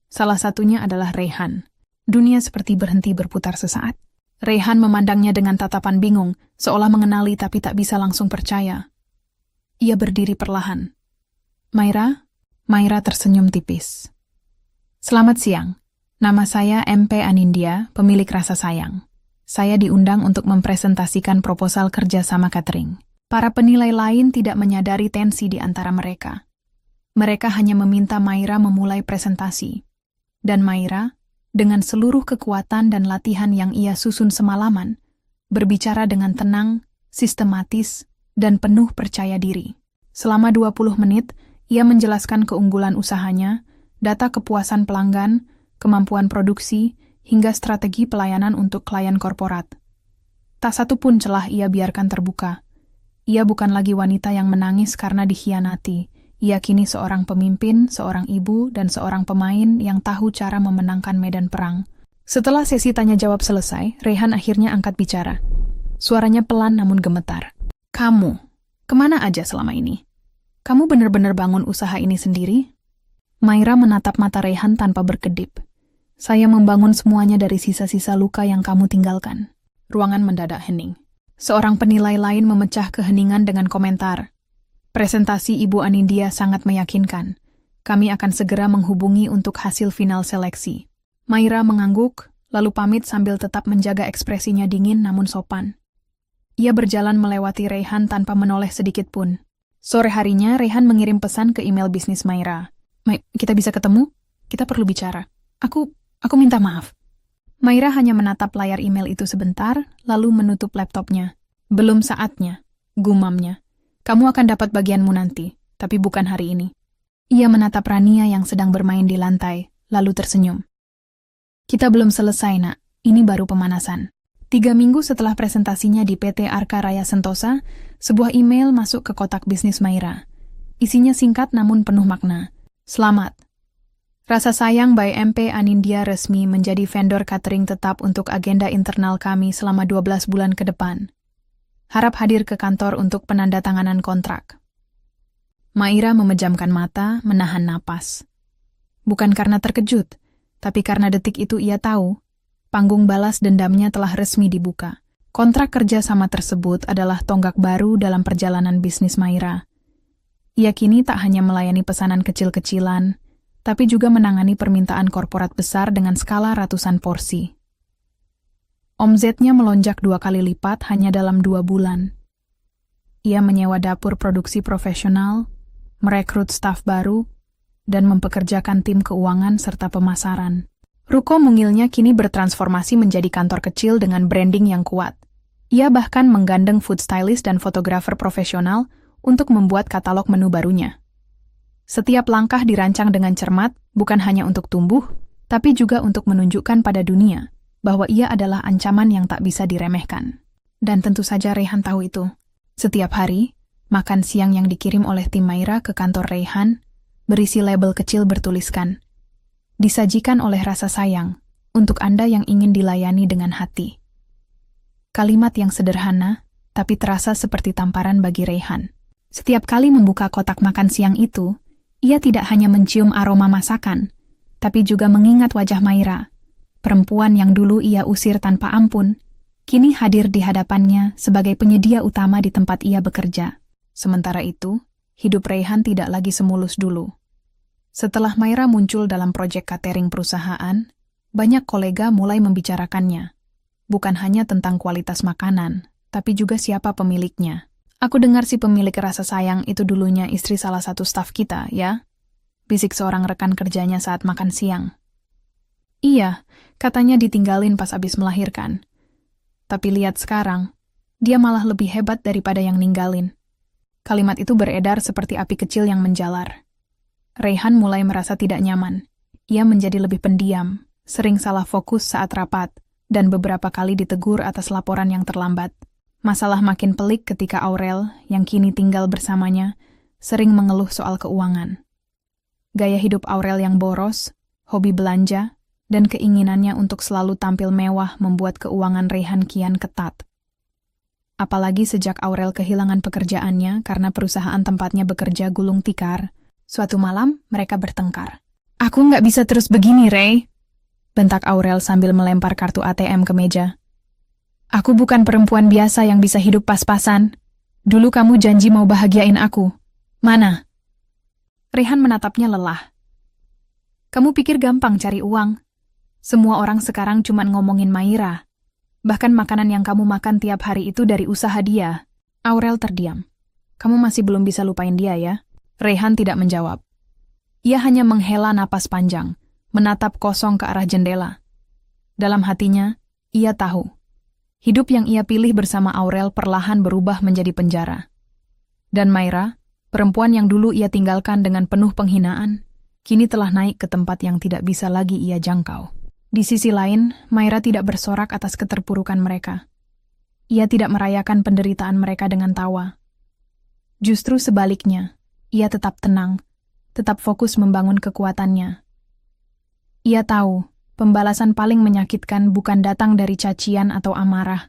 Salah satunya adalah Rehan. Dunia seperti berhenti berputar sesaat. Rehan memandangnya dengan tatapan bingung, seolah mengenali tapi tak bisa langsung percaya. Ia berdiri perlahan. Maira tersenyum tipis. "Selamat siang. Nama saya MP Anindya, pemilik Rasa Sayang. Saya diundang untuk mempresentasikan proposal kerja sama catering." Para penilai lain tidak menyadari tensi di antara mereka. Mereka hanya meminta Maira memulai presentasi. Dan Maira, dengan seluruh kekuatan dan latihan yang ia susun semalaman, berbicara dengan tenang, sistematis, dan penuh percaya diri. Selama 20 menit, ia menjelaskan keunggulan usahanya, data kepuasan pelanggan, kemampuan produksi, hingga strategi pelayanan untuk klien korporat. Tak satu pun celah ia biarkan terbuka. Ia bukan lagi wanita yang menangis karena dikhianati. Ia kini seorang pemimpin, seorang ibu, dan seorang pemain yang tahu cara memenangkan medan perang. Setelah sesi tanya-jawab selesai, Rehan akhirnya angkat bicara. Suaranya pelan namun gemetar. "Kamu, kemana aja selama ini? Kamu benar-benar bangun usaha ini sendiri?" Maira menatap mata Rehan tanpa berkedip. "Saya membangun semuanya dari sisa-sisa luka yang kamu tinggalkan." Ruangan mendadak hening. Seorang penilai lain memecah keheningan dengan komentar. "Presentasi Ibu Anindya sangat meyakinkan. Kami akan segera menghubungi untuk hasil final seleksi." Maira mengangguk, lalu pamit sambil tetap menjaga ekspresinya dingin namun sopan. Ia berjalan melewati Rehan tanpa menoleh sedikit pun. Sore harinya, Rehan mengirim pesan ke email bisnis Maira. Kita bisa ketemu? Kita perlu bicara. Aku minta maaf." Maira hanya menatap layar email itu sebentar, lalu menutup laptopnya. "Belum saatnya," gumamnya. "Kamu akan dapat bagianmu nanti, tapi bukan hari ini." Ia menatap Rania yang sedang bermain di lantai, lalu tersenyum. "Kita belum selesai, Nak. Ini baru pemanasan." 3 minggu setelah presentasinya di PT Arka Raya Sentosa, sebuah email masuk ke kotak bisnis Maira. Isinya singkat namun penuh makna. "Selamat. Rasa Sayang by MP Anindya resmi menjadi vendor catering tetap untuk agenda internal kami selama 12 bulan ke depan. Harap hadir ke kantor untuk penandatanganan kontrak." Maira memejamkan mata, menahan napas. Bukan karena terkejut, tapi karena detik itu ia tahu, panggung balas dendamnya telah resmi dibuka. Kontrak kerja sama tersebut adalah tonggak baru dalam perjalanan bisnis Maira. Ia kini tak hanya melayani pesanan kecil-kecilan, tapi juga menangani permintaan korporat besar dengan skala ratusan porsi. Omzetnya melonjak 2 kali lipat hanya dalam 2 bulan. Ia menyewa dapur produksi profesional, merekrut staf baru, dan mempekerjakan tim keuangan serta pemasaran. Ruko mungilnya kini bertransformasi menjadi kantor kecil dengan branding yang kuat. Ia bahkan menggandeng food stylist dan fotografer profesional untuk membuat katalog menu barunya. Setiap langkah dirancang dengan cermat, bukan hanya untuk tumbuh, tapi juga untuk menunjukkan pada dunia bahwa ia adalah ancaman yang tak bisa diremehkan. Dan tentu saja Rayhan tahu itu. Setiap hari, makan siang yang dikirim oleh tim Maira ke kantor Rayhan berisi label kecil bertuliskan, "Disajikan oleh rasa sayang, untuk Anda yang ingin dilayani dengan hati." Kalimat yang sederhana, tapi terasa seperti tamparan bagi Rayhan. Setiap kali membuka kotak makan siang itu, ia tidak hanya mencium aroma masakan, tapi juga mengingat wajah Maira, perempuan yang dulu ia usir tanpa ampun, kini hadir di hadapannya sebagai penyedia utama di tempat ia bekerja. Sementara itu, hidup Rayhan tidak lagi semulus dulu. Setelah Maira muncul dalam proyek catering perusahaan, banyak kolega mulai membicarakannya. Bukan hanya tentang kualitas makanan, tapi juga siapa pemiliknya. "Aku dengar si pemilik rasa sayang itu dulunya istri salah satu staf kita, ya?" bisik seorang rekan kerjanya saat makan siang. "Iya, katanya ditinggalin pas abis melahirkan. Tapi lihat sekarang, dia malah lebih hebat daripada yang ninggalin." Kalimat itu beredar seperti api kecil yang menjalar. Rayhan mulai merasa tidak nyaman. Ia menjadi lebih pendiam, sering salah fokus saat rapat, dan beberapa kali ditegur atas laporan yang terlambat. Masalah makin pelik ketika Aurel, yang kini tinggal bersamanya, sering mengeluh soal keuangan. Gaya hidup Aurel yang boros, hobi belanja, dan keinginannya untuk selalu tampil mewah membuat keuangan Rayhan kian ketat. Apalagi sejak Aurel kehilangan pekerjaannya karena perusahaan tempatnya bekerja gulung tikar, suatu malam mereka bertengkar. "Aku nggak bisa terus begini, Ray," bentak Aurel sambil melempar kartu ATM ke meja. "Aku bukan perempuan biasa yang bisa hidup pas-pasan. Dulu kamu janji mau bahagiain aku. Mana?" Rayhan menatapnya lelah. "Kamu pikir gampang cari uang? Semua orang sekarang cuma ngomongin Maira. Bahkan makanan yang kamu makan tiap hari itu dari usaha dia." Aurel terdiam. "Kamu masih belum bisa lupain dia, ya?" Rayhan tidak menjawab. Ia hanya menghela napas panjang, menatap kosong ke arah jendela. Dalam hatinya, ia tahu. Hidup yang ia pilih bersama Aurel perlahan berubah menjadi penjara. Dan Maira, perempuan yang dulu ia tinggalkan dengan penuh penghinaan, kini telah naik ke tempat yang tidak bisa lagi ia jangkau. Di sisi lain, Maira tidak bersorak atas keterpurukan mereka. Ia tidak merayakan penderitaan mereka dengan tawa. Justru sebaliknya, ia tetap tenang, tetap fokus membangun kekuatannya. Ia tahu, pembalasan paling menyakitkan bukan datang dari cacian atau amarah,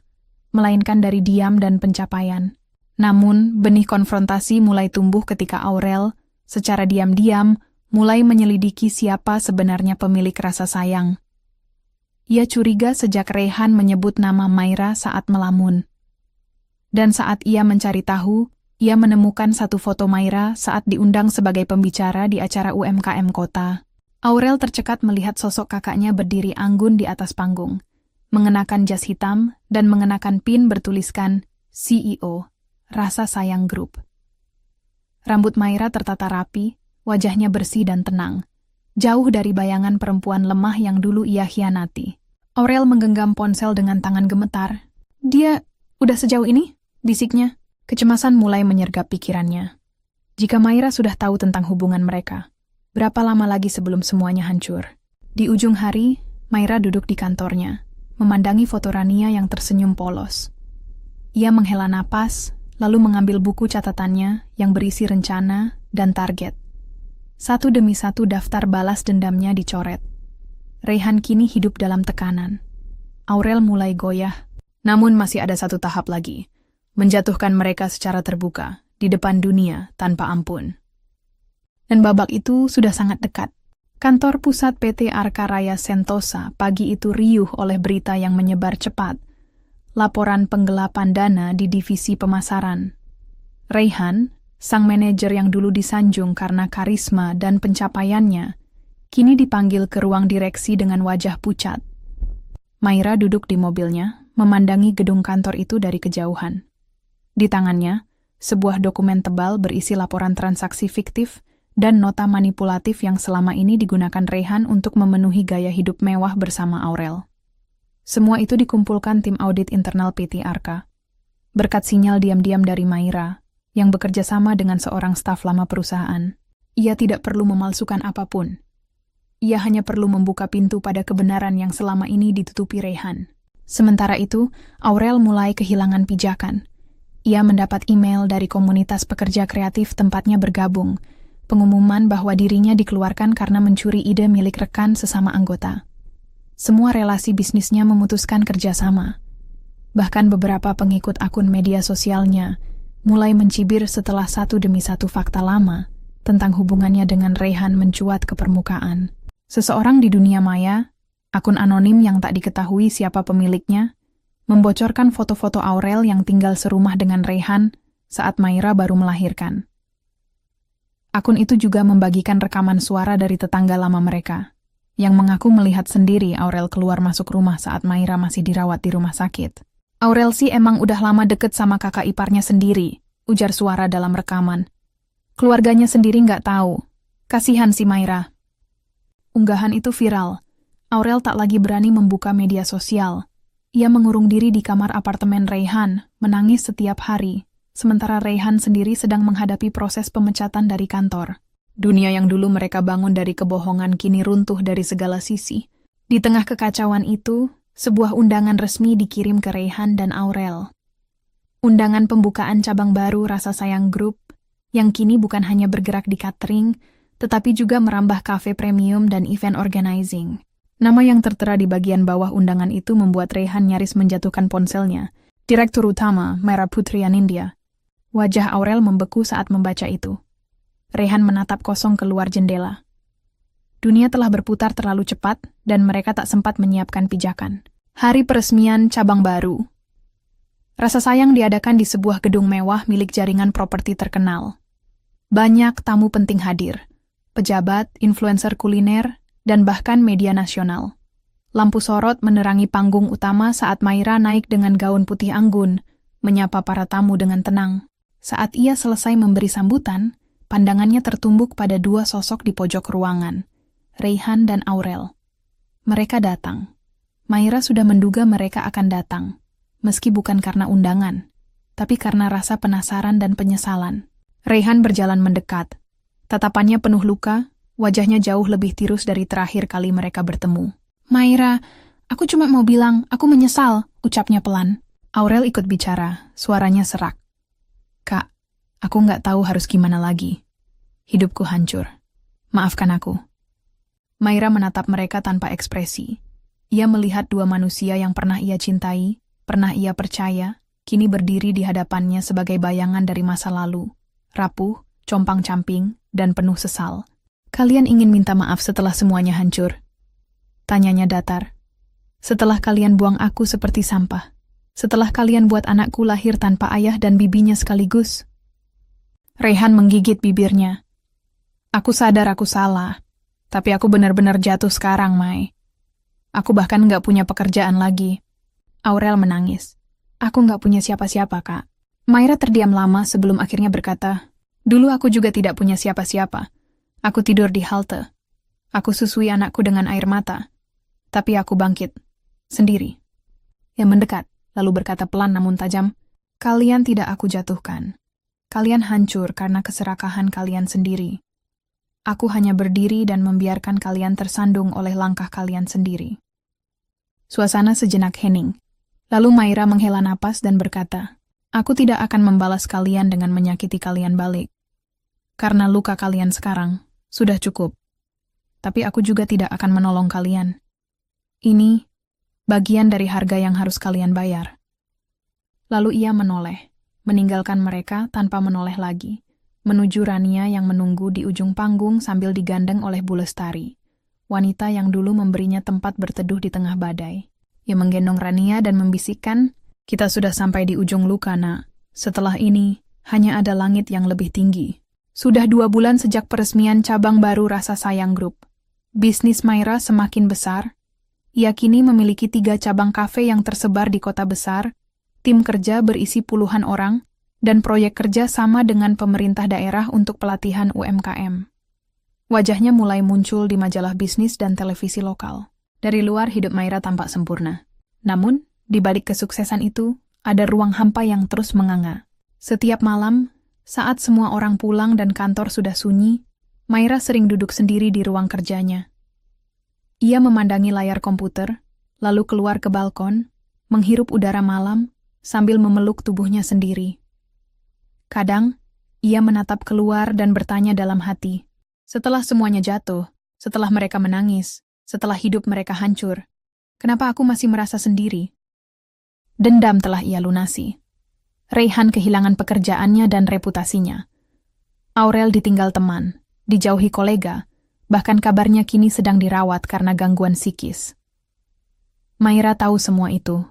melainkan dari diam dan pencapaian. Namun, benih konfrontasi mulai tumbuh ketika Aurel, secara diam-diam, mulai menyelidiki siapa sebenarnya pemilik rasa sayang. Ia curiga sejak Rayhan menyebut nama Maira saat melamun. Dan saat ia mencari tahu, ia menemukan satu foto Maira saat diundang sebagai pembicara di acara UMKM kota. Aurel tercekat melihat sosok kakaknya berdiri anggun di atas panggung, mengenakan jas hitam dan mengenakan pin bertuliskan CEO, Rasa Sayang Group. Rambut Maira tertata rapi, wajahnya bersih dan tenang, jauh dari bayangan perempuan lemah yang dulu ia khianati. Aurel menggenggam ponsel dengan tangan gemetar. "Dia udah sejauh ini?" bisiknya. Kecemasan mulai menyergap pikirannya. Jika Maira sudah tahu tentang hubungan mereka, berapa lama lagi sebelum semuanya hancur? Di ujung hari, Maira duduk di kantornya, memandangi foto Rania yang tersenyum polos. Ia menghela napas, lalu mengambil buku catatannya yang berisi rencana dan target. Satu demi satu daftar balas dendamnya dicoret. Rayhan kini hidup dalam tekanan. Aurel mulai goyah, namun masih ada satu tahap lagi, menjatuhkan mereka secara terbuka, di depan dunia tanpa ampun. Dan babak itu sudah sangat dekat. Kantor pusat PT Arka Raya Sentosa pagi itu riuh oleh berita yang menyebar cepat. Laporan penggelapan dana di divisi pemasaran. Rayhan, Sang manajer yang dulu disanjung karena karisma dan pencapaiannya, kini dipanggil ke ruang direksi dengan wajah pucat. Maira duduk di mobilnya, memandangi gedung kantor itu dari kejauhan. Di tangannya, sebuah dokumen tebal berisi laporan transaksi fiktif dan nota manipulatif yang selama ini digunakan Rehan untuk memenuhi gaya hidup mewah bersama Aurel. Semua itu dikumpulkan tim audit internal PT Arka. Berkat sinyal diam-diam dari Maira, yang bekerja sama dengan seorang staf lama perusahaan, ia tidak perlu memalsukan apapun. Ia hanya perlu membuka pintu pada kebenaran yang selama ini ditutupi Rehan. Sementara itu, Aurel mulai kehilangan pijakan. Ia mendapat email dari komunitas pekerja kreatif tempatnya bergabung, pengumuman bahwa dirinya dikeluarkan karena mencuri ide milik rekan sesama anggota. Semua relasi bisnisnya memutuskan kerjasama. Bahkan beberapa pengikut akun media sosialnya mulai mencibir setelah satu demi satu fakta lama tentang hubungannya dengan Rehan mencuat ke permukaan. Seseorang di dunia maya, akun anonim yang tak diketahui siapa pemiliknya, membocorkan foto-foto Aurel yang tinggal serumah dengan Rehan saat Maira baru melahirkan. Akun itu juga membagikan rekaman suara dari tetangga lama mereka, yang mengaku melihat sendiri Aurel keluar masuk rumah saat Maira masih dirawat di rumah sakit. Aurel sih emang udah lama deket sama kakak iparnya sendiri, ujar suara dalam rekaman. Keluarganya sendiri nggak tahu. Kasihan si Maira. Unggahan itu viral. Aurel tak lagi berani membuka media sosial. Ia mengurung diri di kamar apartemen Rehan, menangis setiap hari, sementara Rehan sendiri sedang menghadapi proses pemecatan dari kantor. Dunia yang dulu mereka bangun dari kebohongan kini runtuh dari segala sisi. Di tengah kekacauan itu, sebuah undangan resmi dikirim ke Rehan dan Aurel. Undangan pembukaan cabang baru Rasa Sayang Group, yang kini bukan hanya bergerak di catering, tetapi juga merambah kafe premium dan event organizing. Nama yang tertera di bagian bawah undangan itu membuat Rehan nyaris menjatuhkan ponselnya. Direktur Utama, Maira Putri Anindya. Wajah Aurel membeku saat membaca itu. Rehan menatap kosong keluar jendela. Dunia telah berputar terlalu cepat, dan mereka tak sempat menyiapkan pijakan. Hari peresmian cabang baru. Rasa Sayang diadakan di sebuah gedung mewah milik jaringan properti terkenal. Banyak tamu penting hadir. Pejabat, influencer kuliner, dan bahkan media nasional. Lampu sorot menerangi panggung utama saat Maira naik dengan gaun putih anggun, menyapa para tamu dengan tenang. Saat ia selesai memberi sambutan, pandangannya tertumbuk pada dua sosok di pojok ruangan. Rehan dan Aurel. Mereka datang. Maira sudah menduga mereka akan datang, meski bukan karena undangan, tapi karena rasa penasaran dan penyesalan. Rehan berjalan mendekat. Tatapannya penuh luka, wajahnya jauh lebih tirus dari terakhir kali mereka bertemu. Maira, aku cuma mau bilang, aku menyesal, ucapnya pelan. Aurel ikut bicara, suaranya serak. Kak, aku nggak tahu harus gimana lagi. Hidupku hancur. Maafkan aku. Maira menatap mereka tanpa ekspresi. Ia melihat dua manusia yang pernah ia cintai, pernah ia percaya, kini berdiri di hadapannya sebagai bayangan dari masa lalu. Rapuh, compang-camping, dan penuh sesal. Kalian ingin minta maaf setelah semuanya hancur? Tanyanya datar. Setelah kalian buang aku seperti sampah. Setelah kalian buat anakku lahir tanpa ayah dan bibinya sekaligus. Rehan menggigit bibirnya. Aku sadar aku salah. Tapi aku benar-benar jatuh sekarang, Mai. Aku bahkan nggak punya pekerjaan lagi. Aurel menangis. Aku nggak punya siapa-siapa, Kak. Maira terdiam lama sebelum akhirnya berkata, dulu aku juga tidak punya siapa-siapa. Aku tidur di halte. Aku susui anakku dengan air mata. Tapi aku bangkit. Sendiri. Ia mendekat, lalu berkata pelan namun tajam, kalian tidak aku jatuhkan. Kalian hancur karena keserakahan kalian sendiri. Aku hanya berdiri dan membiarkan kalian tersandung oleh langkah kalian sendiri. Suasana sejenak hening. Lalu Maira menghela napas dan berkata, aku tidak akan membalas kalian dengan menyakiti kalian balik. Karena luka kalian sekarang sudah cukup. Tapi aku juga tidak akan menolong kalian. Ini bagian dari harga yang harus kalian bayar. Lalu ia menoleh, meninggalkan mereka tanpa menoleh lagi. Menuju Rania yang menunggu di ujung panggung sambil digandeng oleh Bu Lestari, wanita yang dulu memberinya tempat berteduh di tengah badai. Ia menggendong Rania dan membisikkan, kita sudah sampai di ujung luka, Nak. Setelah ini, hanya ada langit yang lebih tinggi. Sudah 2 bulan sejak peresmian cabang baru Rasa Sayang Group. Bisnis Maira semakin besar. Ia kini memiliki 3 cabang kafe yang tersebar di kota besar, tim kerja berisi puluhan orang, dan proyek kerja sama dengan pemerintah daerah untuk pelatihan UMKM. Wajahnya mulai muncul di majalah bisnis dan televisi lokal. Dari luar hidup Maira tampak sempurna. Namun, di balik kesuksesan itu, ada ruang hampa yang terus menganga. Setiap malam, saat semua orang pulang dan kantor sudah sunyi, Maira sering duduk sendiri di ruang kerjanya. Ia memandangi layar komputer, lalu keluar ke balkon, menghirup udara malam, sambil memeluk tubuhnya sendiri. Kadang, ia menatap keluar dan bertanya dalam hati, setelah semuanya jatuh, setelah mereka menangis, setelah hidup mereka hancur, kenapa aku masih merasa sendiri? Dendam telah ia lunasi. Raihan kehilangan pekerjaannya dan reputasinya. Aurel ditinggal teman, dijauhi kolega, bahkan kabarnya kini sedang dirawat karena gangguan psikis. Maira tahu semua itu.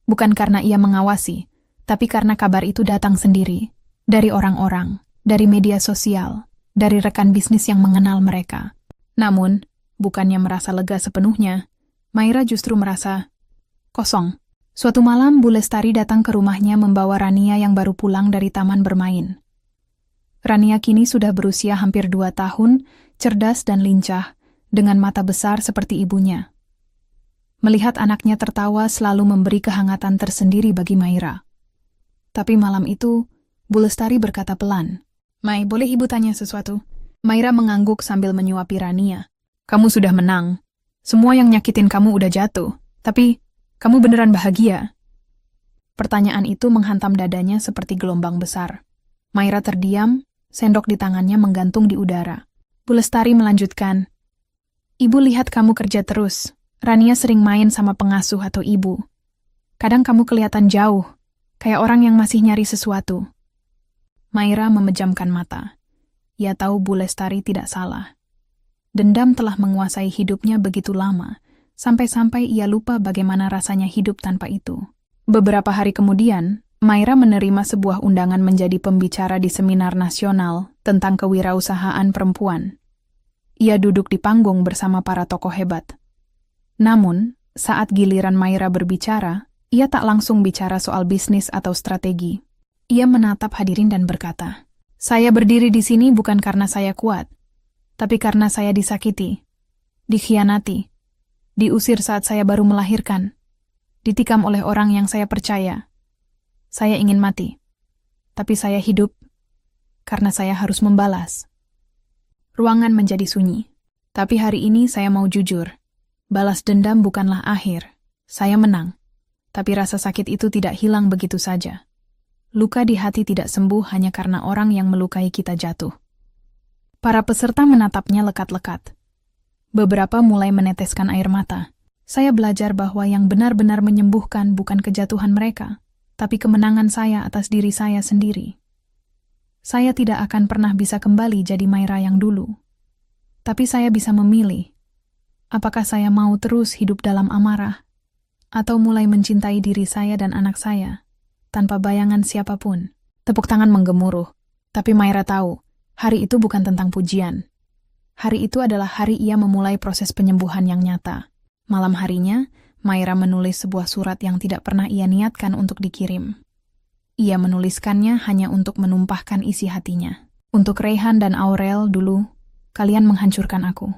Bukan karena ia mengawasi, tapi karena kabar itu datang sendiri, dari orang-orang, dari media sosial, dari rekan bisnis yang mengenal mereka. Namun, bukannya merasa lega sepenuhnya, Maira justru merasa kosong. Suatu malam, Bu Lestari datang ke rumahnya membawa Rania yang baru pulang dari taman bermain. Rania kini sudah berusia hampir 2 tahun, cerdas dan lincah, dengan mata besar seperti ibunya. Melihat anaknya tertawa selalu memberi kehangatan tersendiri bagi Maira. Tapi malam itu, Bu Lestari berkata pelan, "Mai, boleh ibu tanya sesuatu?" Maira mengangguk sambil menyuapi Rania. "Kamu sudah menang. Semua yang nyakitin kamu udah jatuh. Tapi, kamu beneran bahagia?" Pertanyaan itu menghantam dadanya seperti gelombang besar. Maira terdiam, sendok di tangannya menggantung di udara. Bu Lestari melanjutkan, "Ibu lihat kamu kerja terus. Rania sering main sama pengasuh atau ibu. Kadang kamu kelihatan jauh, kayak orang yang masih nyari sesuatu." Maira memejamkan mata. Ia tahu Bu Lestari tidak salah. Dendam telah menguasai hidupnya begitu lama, sampai-sampai ia lupa bagaimana rasanya hidup tanpa itu. Beberapa hari kemudian, Maira menerima sebuah undangan menjadi pembicara di seminar nasional tentang kewirausahaan perempuan. Ia duduk di panggung bersama para tokoh hebat. Namun, saat giliran Maira berbicara, ia tak langsung bicara soal bisnis atau strategi. Ia menatap hadirin dan berkata, "Saya berdiri di sini bukan karena saya kuat, tapi karena saya disakiti, dikhianati, diusir saat saya baru melahirkan, ditikam oleh orang yang saya percaya. Saya ingin mati, tapi saya hidup karena saya harus membalas." Ruangan menjadi sunyi, tapi hari ini saya mau jujur. Balas dendam bukanlah akhir. Saya menang, tapi rasa sakit itu tidak hilang begitu saja. Luka di hati tidak sembuh hanya karena orang yang melukai kita jatuh. Para peserta menatapnya lekat-lekat. Beberapa mulai meneteskan air mata. Saya belajar bahwa yang benar-benar menyembuhkan bukan kejatuhan mereka, tapi kemenangan saya atas diri saya sendiri. Saya tidak akan pernah bisa kembali jadi Maira yang dulu. Tapi saya bisa memilih. Apakah saya mau terus hidup dalam amarah, atau mulai mencintai diri saya dan anak saya, tanpa bayangan siapapun? Tepuk tangan menggemuruh, tapi Maira tahu, hari itu bukan tentang pujian. Hari itu adalah hari ia memulai proses penyembuhan yang nyata. Malam harinya, Maira menulis sebuah surat yang tidak pernah ia niatkan untuk dikirim. Ia menuliskannya hanya untuk menumpahkan isi hatinya. "Untuk Raihan dan Aurel dulu, kalian menghancurkan aku.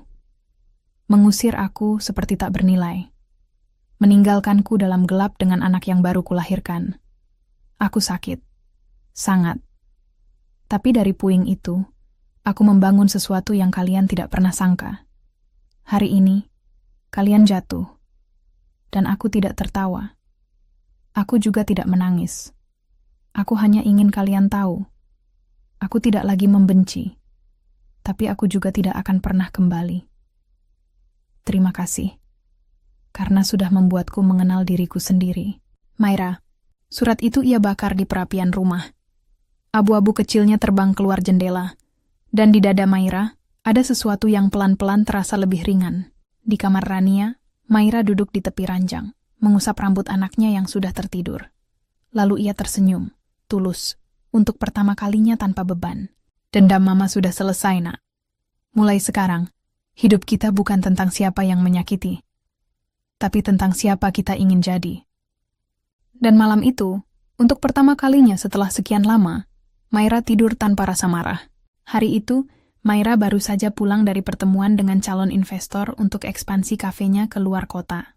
Mengusir aku seperti tak bernilai. Meninggalkanku dalam gelap dengan anak yang baru kulahirkan. Aku sakit. Sangat. Tapi dari puing itu, aku membangun sesuatu yang kalian tidak pernah sangka. Hari ini, kalian jatuh. Dan aku tidak tertawa. Aku juga tidak menangis. Aku hanya ingin kalian tahu. Aku tidak lagi membenci. Tapi aku juga tidak akan pernah kembali. Terima kasih, karena sudah membuatku mengenal diriku sendiri." Maira, surat itu ia bakar di perapian rumah. Abu-abu kecilnya terbang keluar jendela, dan di dada Maira ada sesuatu yang pelan-pelan terasa lebih ringan. Di kamar Rania, Maira duduk di tepi ranjang, mengusap rambut anaknya yang sudah tertidur. Lalu ia tersenyum, tulus, untuk pertama kalinya tanpa beban. Dendam mama sudah selesai, nak. Mulai sekarang, hidup kita bukan tentang siapa yang menyakiti, tapi tentang siapa kita ingin jadi. Dan malam itu, untuk pertama kalinya setelah sekian lama, Maira tidur tanpa rasa marah. Hari itu, Maira baru saja pulang dari pertemuan dengan calon investor untuk ekspansi kafenya ke luar kota.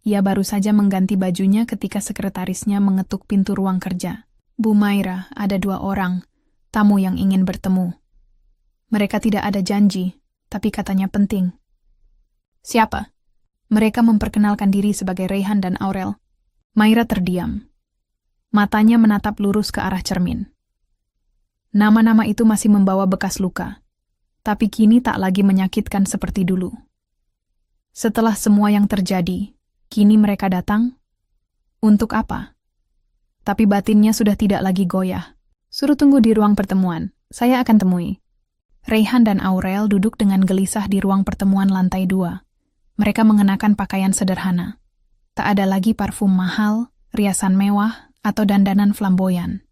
Ia baru saja mengganti bajunya ketika sekretarisnya mengetuk pintu ruang kerja. "Bu Maira, ada 2 orang, tamu yang ingin bertemu. Mereka tidak ada janji, tapi katanya penting." "Siapa?" Mereka memperkenalkan diri sebagai Raihan dan Aurel. Maira terdiam. Matanya menatap lurus ke arah cermin. Nama-nama itu masih membawa bekas luka, tapi kini tak lagi menyakitkan seperti dulu. Setelah semua yang terjadi, kini mereka datang? Untuk apa? Tapi batinnya sudah tidak lagi goyah. "Suruh tunggu di ruang pertemuan, saya akan temui." Raihan dan Aurel duduk dengan gelisah di ruang pertemuan lantai 2. Mereka mengenakan pakaian sederhana. Tak ada lagi parfum mahal, riasan mewah, atau dandanan flamboyan.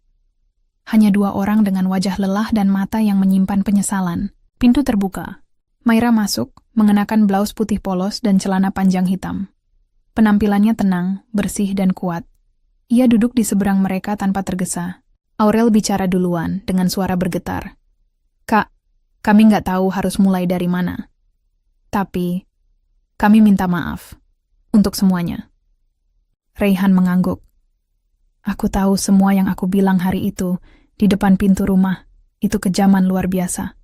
Hanya 2 orang dengan wajah lelah dan mata yang menyimpan penyesalan. Pintu terbuka. Maira masuk, mengenakan blaus putih polos dan celana panjang hitam. Penampilannya tenang, bersih, dan kuat. Ia duduk di seberang mereka tanpa tergesa. Aurel bicara duluan dengan suara bergetar. "Kak, kami nggak tahu harus mulai dari mana. Tapi, kami minta maaf. Untuk semuanya." Raihan mengangguk. "Aku tahu semua yang aku bilang hari itu, di depan pintu rumah, itu kejaman luar biasa.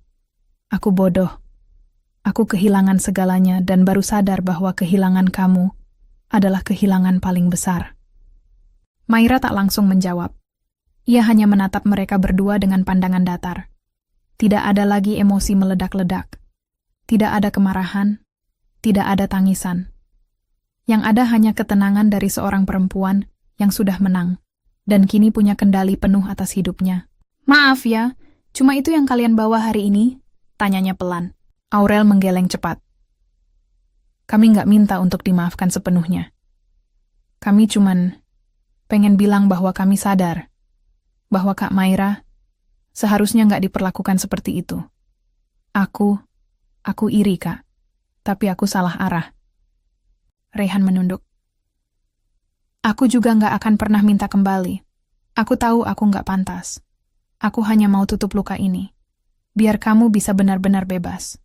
Aku bodoh. Aku kehilangan segalanya dan baru sadar bahwa kehilangan kamu adalah kehilangan paling besar." Maira tak langsung menjawab. Ia hanya menatap mereka berdua dengan pandangan datar. Tidak ada lagi emosi meledak-ledak. Tidak ada kemarahan. Tidak ada tangisan. Yang ada hanya ketenangan dari seorang perempuan yang sudah menang dan kini punya kendali penuh atas hidupnya. "Maaf ya, cuma itu yang kalian bawa hari ini?" tanyanya pelan. Aurel menggeleng cepat. "Kami nggak minta untuk dimaafkan sepenuhnya. Kami cuman pengen bilang bahwa kami sadar bahwa Kak Maira seharusnya nggak diperlakukan seperti itu. Aku iri, Kak. Tapi aku salah arah." Raihan menunduk. "Aku juga nggak akan pernah minta kembali. Aku tahu aku nggak pantas. Aku hanya mau tutup luka ini, biar kamu bisa benar-benar bebas."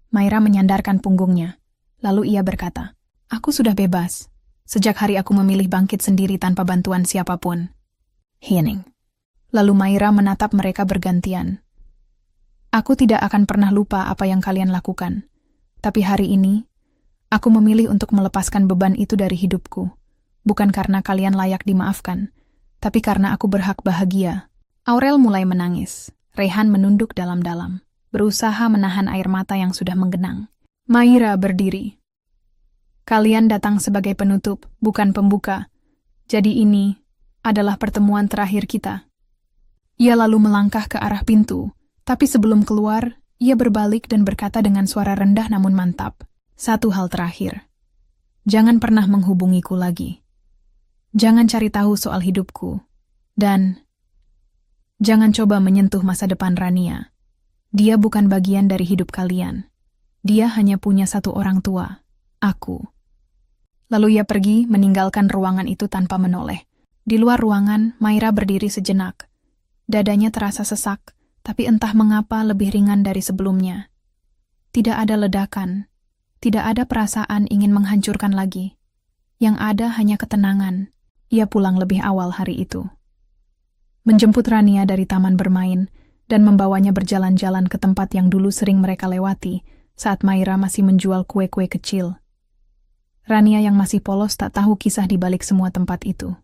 Maira menyandarkan punggungnya. Lalu ia berkata, "Aku sudah bebas. Sejak hari aku memilih bangkit sendiri tanpa bantuan siapapun." Hening. Lalu Maira menatap mereka bergantian. "Aku tidak akan pernah lupa apa yang kalian lakukan. Tapi hari ini, aku memilih untuk melepaskan beban itu dari hidupku. Bukan karena kalian layak dimaafkan, tapi karena aku berhak bahagia." Aurel mulai menangis. Raihan menunduk dalam-dalam, berusaha menahan air mata yang sudah menggenang. Maira berdiri. "Kalian datang sebagai penutup, bukan pembuka. Jadi ini adalah pertemuan terakhir kita." Ia lalu melangkah ke arah pintu, tapi sebelum keluar, ia berbalik dan berkata dengan suara rendah namun mantap. "Satu hal terakhir. Jangan pernah menghubungiku lagi. Jangan cari tahu soal hidupku. Dan jangan coba menyentuh masa depan Rania. Dia bukan bagian dari hidup kalian. Dia hanya punya 1 orang tua, aku." Lalu ia pergi meninggalkan ruangan itu tanpa menoleh. Di luar ruangan, Maira berdiri sejenak. Dadanya terasa sesak, tapi entah mengapa lebih ringan dari sebelumnya. Tidak ada ledakan, tidak ada perasaan ingin menghancurkan lagi. Yang ada hanya ketenangan. Ia pulang lebih awal hari itu. Menjemput Rania dari taman bermain dan membawanya berjalan-jalan ke tempat yang dulu sering mereka lewati saat Maira masih menjual kue-kue kecil. Rania yang masih polos tak tahu kisah di balik semua tempat itu.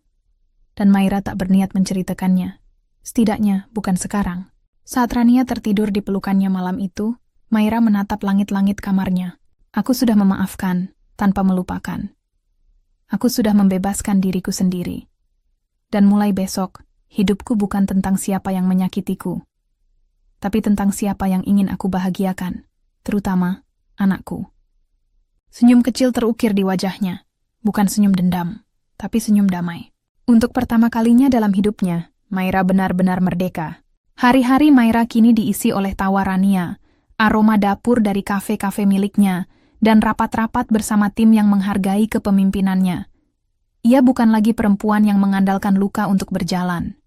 Dan Maira tak berniat menceritakannya. Setidaknya bukan sekarang. Saat Rania tertidur di pelukannya malam itu, Maira menatap langit-langit kamarnya. "Aku sudah memaafkan, tanpa melupakan. Aku sudah membebaskan diriku sendiri. Dan mulai besok, hidupku bukan tentang siapa yang menyakitiku, tapi tentang siapa yang ingin aku bahagiakan, terutama anakku." Senyum kecil terukir di wajahnya, bukan senyum dendam, tapi senyum damai. Untuk pertama kalinya dalam hidupnya, Maira benar-benar merdeka. Hari-hari Maira kini diisi oleh tawa Rania, aroma dapur dari kafe-kafe miliknya, dan rapat-rapat bersama tim yang menghargai kepemimpinannya. Ia bukan lagi perempuan yang mengandalkan luka untuk berjalan.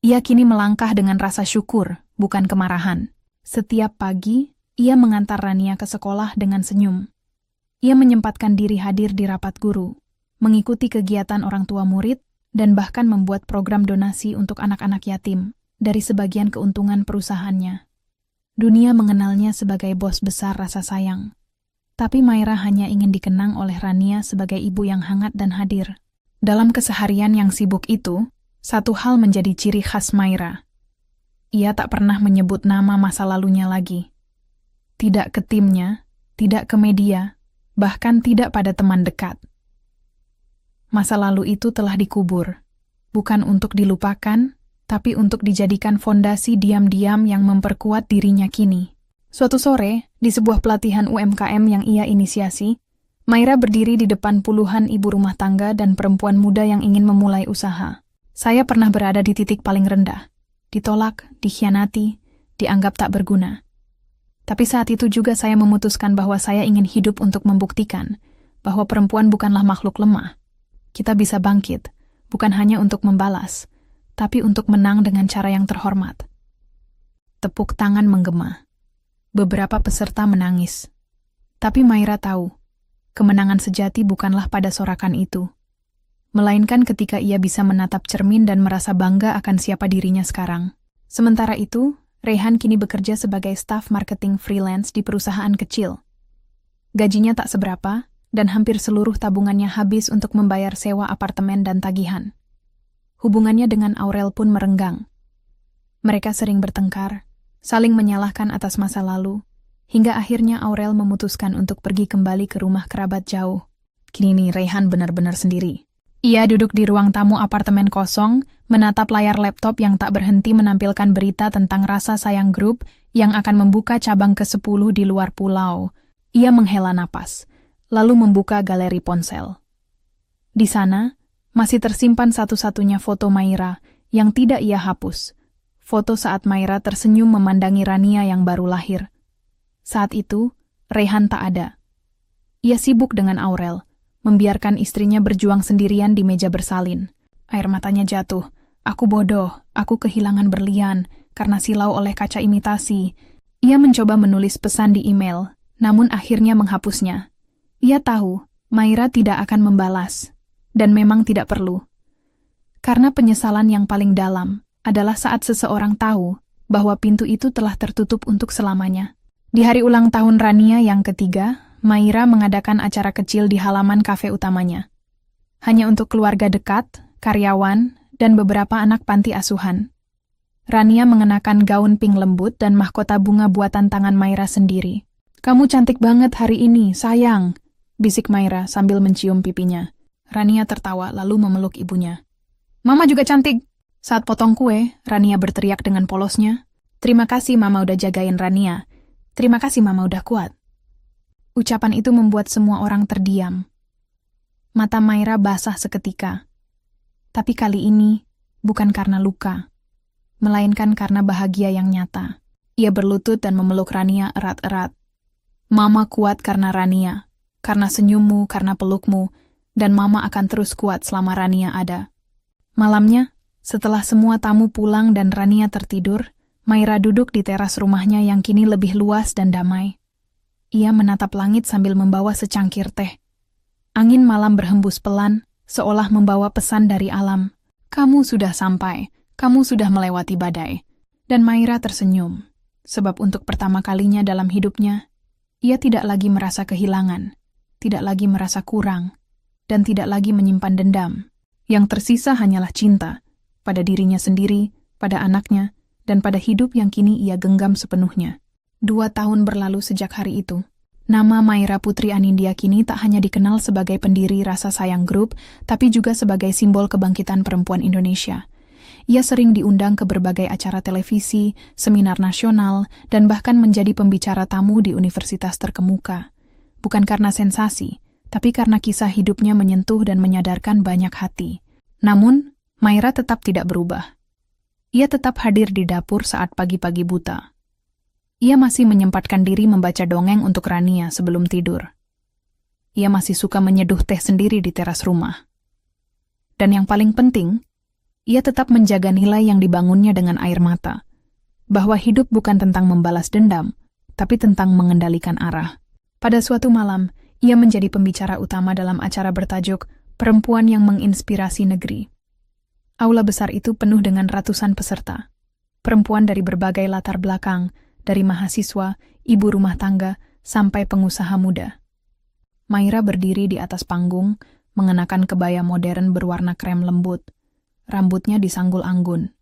Ia kini melangkah dengan rasa syukur, bukan kemarahan. Setiap pagi, ia mengantar Rania ke sekolah dengan senyum. Ia menyempatkan diri hadir di rapat guru, mengikuti kegiatan orang tua murid, dan bahkan membuat program donasi untuk anak-anak yatim dari sebagian keuntungan perusahaannya. Dunia mengenalnya sebagai bos besar rasa sayang. Tapi Maira hanya ingin dikenang oleh Rania sebagai ibu yang hangat dan hadir. Dalam keseharian yang sibuk itu, satu hal menjadi ciri khas Maira. Ia tak pernah menyebut nama masa lalunya lagi. Tidak ke timnya, tidak ke media, bahkan tidak pada teman dekat. Masa lalu itu telah dikubur, bukan untuk dilupakan, tapi untuk dijadikan fondasi diam-diam yang memperkuat dirinya kini. Suatu sore, di sebuah pelatihan UMKM yang ia inisiasi, Maira berdiri di depan puluhan ibu rumah tangga dan perempuan muda yang ingin memulai usaha. Saya pernah berada di titik paling rendah, ditolak, dikhianati, dianggap tak berguna. Tapi saat itu juga saya memutuskan bahwa saya ingin hidup untuk membuktikan bahwa perempuan bukanlah makhluk lemah. Kita bisa bangkit, bukan hanya untuk membalas, tapi untuk menang dengan cara yang terhormat. Tepuk tangan menggema. Beberapa peserta menangis. Tapi Maira tahu, kemenangan sejati bukanlah pada sorakan itu, melainkan ketika ia bisa menatap cermin dan merasa bangga akan siapa dirinya sekarang. Sementara itu, Rehan kini bekerja sebagai staf marketing freelance di perusahaan kecil. Gajinya tak seberapa, dan hampir seluruh tabungannya habis untuk membayar sewa apartemen dan tagihan. Hubungannya dengan Aurel pun merenggang. Mereka sering bertengkar, saling menyalahkan atas masa lalu, hingga akhirnya Aurel memutuskan untuk pergi kembali ke rumah kerabat jauh. Kini nih Rehan benar-benar sendiri. Ia duduk di ruang tamu apartemen kosong, menatap layar laptop yang tak berhenti menampilkan berita tentang Rasa Sayang Group yang akan membuka cabang ke-10 di luar pulau. Ia menghela napas, lalu membuka galeri ponsel. Di sana, masih tersimpan satu-satunya foto Maira yang tidak ia hapus. Foto saat Maira tersenyum memandangi Rania yang baru lahir. Saat itu, Rehan tak ada. Ia sibuk dengan Aurel, membiarkan istrinya berjuang sendirian di meja bersalin. Air matanya jatuh. Aku bodoh, aku kehilangan berlian karena silau oleh kaca imitasi. Ia mencoba menulis pesan di email, namun akhirnya menghapusnya. Ia tahu, Maira tidak akan membalas. Dan memang tidak perlu. Karena penyesalan yang paling dalam adalah saat seseorang tahu bahwa pintu itu telah tertutup untuk selamanya. Di hari ulang tahun Rania yang ketiga, Maira mengadakan acara kecil di halaman kafe utamanya. Hanya untuk keluarga dekat, karyawan, dan beberapa anak panti asuhan. Rania mengenakan gaun pink lembut dan mahkota bunga buatan tangan Maira sendiri. "Kamu cantik banget hari ini, sayang," bisik Maira sambil mencium pipinya. Rania tertawa lalu memeluk ibunya. "Mama juga cantik." Saat potong kue, Rania berteriak dengan polosnya, "Terima kasih Mama udah jagain Rania. Terima kasih Mama udah kuat." Ucapan itu membuat semua orang terdiam. Mata Maira basah seketika. Tapi kali ini, bukan karena luka, melainkan karena bahagia yang nyata. Ia berlutut dan memeluk Rania erat-erat. "Mama kuat karena Rania, karena senyummu, karena pelukmu, dan Mama akan terus kuat selama Rania ada." Malamnya, setelah semua tamu pulang dan Rania tertidur, Maira duduk di teras rumahnya yang kini lebih luas dan damai. Ia menatap langit sambil membawa secangkir teh. Angin malam berhembus pelan, seolah membawa pesan dari alam. "Kamu sudah sampai, kamu sudah melewati badai." Dan Maira tersenyum, sebab untuk pertama kalinya dalam hidupnya, ia tidak lagi merasa kehilangan, tidak lagi merasa kurang, dan tidak lagi menyimpan dendam. Yang tersisa hanyalah cinta, pada dirinya sendiri, pada anaknya, dan pada hidup yang kini ia genggam sepenuhnya. 2 tahun berlalu sejak hari itu. Nama Maira Putri Anindya kini tak hanya dikenal sebagai pendiri Rasa Sayang Group, tapi juga sebagai simbol kebangkitan perempuan Indonesia. Ia sering diundang ke berbagai acara televisi, seminar nasional, dan bahkan menjadi pembicara tamu di universitas terkemuka. Bukan karena sensasi, tapi karena kisah hidupnya menyentuh dan menyadarkan banyak hati. Namun, Maira tetap tidak berubah. Ia tetap hadir di dapur saat pagi-pagi buta. Ia masih menyempatkan diri membaca dongeng untuk Rania sebelum tidur. Ia masih suka menyeduh teh sendiri di teras rumah. Dan yang paling penting, ia tetap menjaga nilai yang dibangunnya dengan air mata, bahwa hidup bukan tentang membalas dendam, tapi tentang mengendalikan arah. Pada suatu malam, ia menjadi pembicara utama dalam acara bertajuk Perempuan yang Menginspirasi Negeri. Aula besar itu penuh dengan ratusan peserta. Perempuan dari berbagai latar belakang, dari mahasiswa, ibu rumah tangga, sampai pengusaha muda. Maira berdiri di atas panggung, mengenakan kebaya modern berwarna krem lembut. Rambutnya disanggul anggun.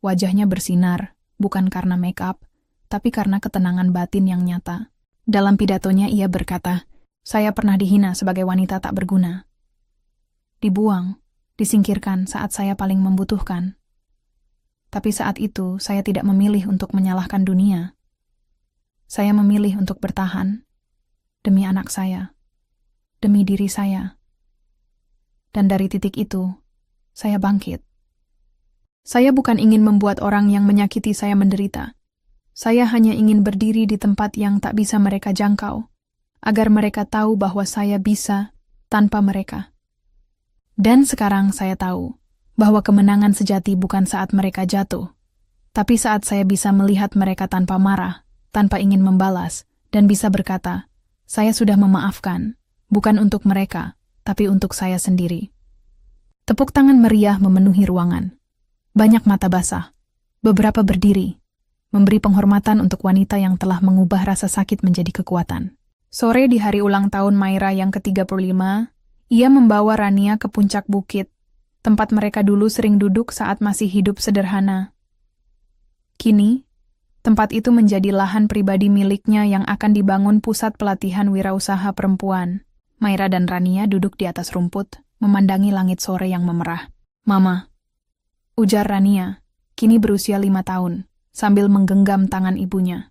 Wajahnya bersinar, bukan karena make up, tapi karena ketenangan batin yang nyata. Dalam pidatonya ia berkata, "Saya pernah dihina sebagai wanita tak berguna. Dibuang, disingkirkan saat saya paling membutuhkan. Tapi saat itu saya tidak memilih untuk menyalahkan dunia. Saya memilih untuk bertahan, demi anak saya, demi diri saya. Dan dari titik itu, saya bangkit. Saya bukan ingin membuat orang yang menyakiti saya menderita. Saya hanya ingin berdiri di tempat yang tak bisa mereka jangkau, agar mereka tahu bahwa saya bisa tanpa mereka. Dan sekarang saya tahu bahwa kemenangan sejati bukan saat mereka jatuh, tapi saat saya bisa melihat mereka tanpa marah, tanpa ingin membalas, dan bisa berkata, saya sudah memaafkan, bukan untuk mereka, tapi untuk saya sendiri." Tepuk tangan meriah memenuhi ruangan. Banyak mata basah, beberapa berdiri, memberi penghormatan untuk wanita yang telah mengubah rasa sakit menjadi kekuatan. Sore di hari ulang tahun Maira yang ke-35, ia membawa Rania ke puncak bukit, tempat mereka dulu sering duduk saat masih hidup sederhana. Kini, tempat itu menjadi lahan pribadi miliknya yang akan dibangun pusat pelatihan wirausaha perempuan. Maira dan Rania duduk di atas rumput, memandangi langit sore yang memerah. "Mama," ujar Rania, kini berusia 5 tahun, sambil menggenggam tangan ibunya.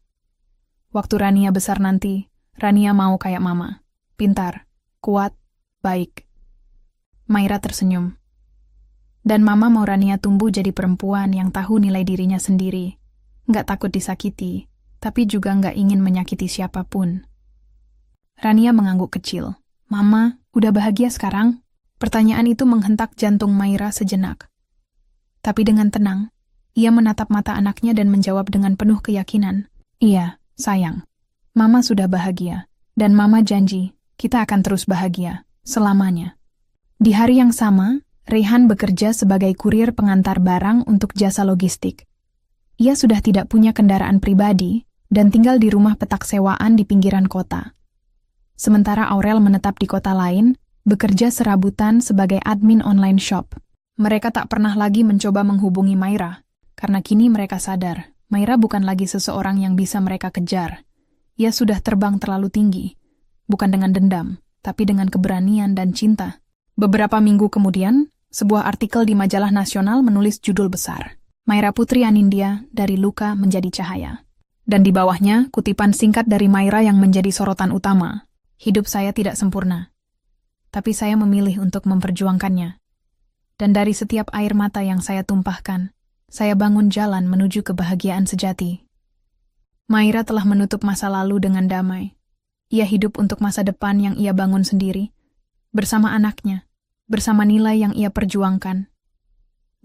"Waktu Rania besar nanti, Rania mau kayak Mama. Pintar, kuat, baik." Maira tersenyum. "Dan Mama mau Rania tumbuh jadi perempuan yang tahu nilai dirinya sendiri. Nggak takut disakiti, tapi juga nggak ingin menyakiti siapapun." Rania mengangguk kecil. "Mama, udah bahagia sekarang?" Pertanyaan itu menghentak jantung Maira sejenak. Tapi dengan tenang, ia menatap mata anaknya dan menjawab dengan penuh keyakinan, "Iya, sayang. Mama sudah bahagia, dan Mama janji kita akan terus bahagia, selamanya." Di hari yang sama, Rehan bekerja sebagai kurir pengantar barang untuk jasa logistik. Ia sudah tidak punya kendaraan pribadi dan tinggal di rumah petak sewaan di pinggiran kota. Sementara Aurel menetap di kota lain, bekerja serabutan sebagai admin online shop. Mereka tak pernah lagi mencoba menghubungi Maira, karena kini mereka sadar, Maira bukan lagi seseorang yang bisa mereka kejar. Ia sudah terbang terlalu tinggi, bukan dengan dendam, tapi dengan keberanian dan cinta. Beberapa minggu kemudian, sebuah artikel di majalah nasional menulis judul besar, "Maira Putri Anindya dari luka menjadi cahaya." Dan di bawahnya, kutipan singkat dari Maira yang menjadi sorotan utama, "Hidup saya tidak sempurna, tapi saya memilih untuk memperjuangkannya. Dan dari setiap air mata yang saya tumpahkan, saya bangun jalan menuju kebahagiaan sejati." Maira telah menutup masa lalu dengan damai. Ia hidup untuk masa depan yang ia bangun sendiri, bersama anaknya, bersama nilai yang ia perjuangkan.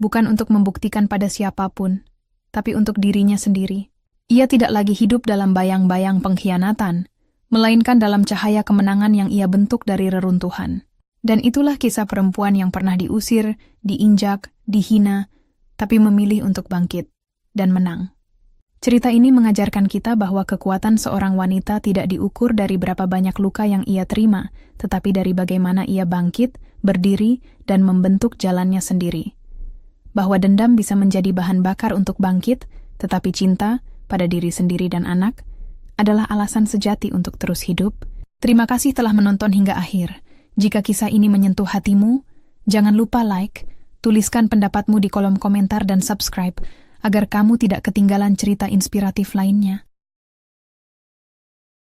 Bukan untuk membuktikan pada siapapun, tapi untuk dirinya sendiri. Ia tidak lagi hidup dalam bayang-bayang pengkhianatan, melainkan dalam cahaya kemenangan yang ia bentuk dari reruntuhan. Dan itulah kisah perempuan yang pernah diusir, diinjak, dihina, tapi memilih untuk bangkit dan menang. Cerita ini mengajarkan kita bahwa kekuatan seorang wanita tidak diukur dari berapa banyak luka yang ia terima, tetapi dari bagaimana ia bangkit, berdiri, dan membentuk jalannya sendiri. Bahwa dendam bisa menjadi bahan bakar untuk bangkit, tetapi cinta pada diri sendiri dan anak adalah alasan sejati untuk terus hidup. Terima kasih telah menonton hingga akhir. Jika kisah ini menyentuh hatimu, jangan lupa like, tuliskan pendapatmu di kolom komentar dan subscribe, agar kamu tidak ketinggalan cerita inspiratif lainnya.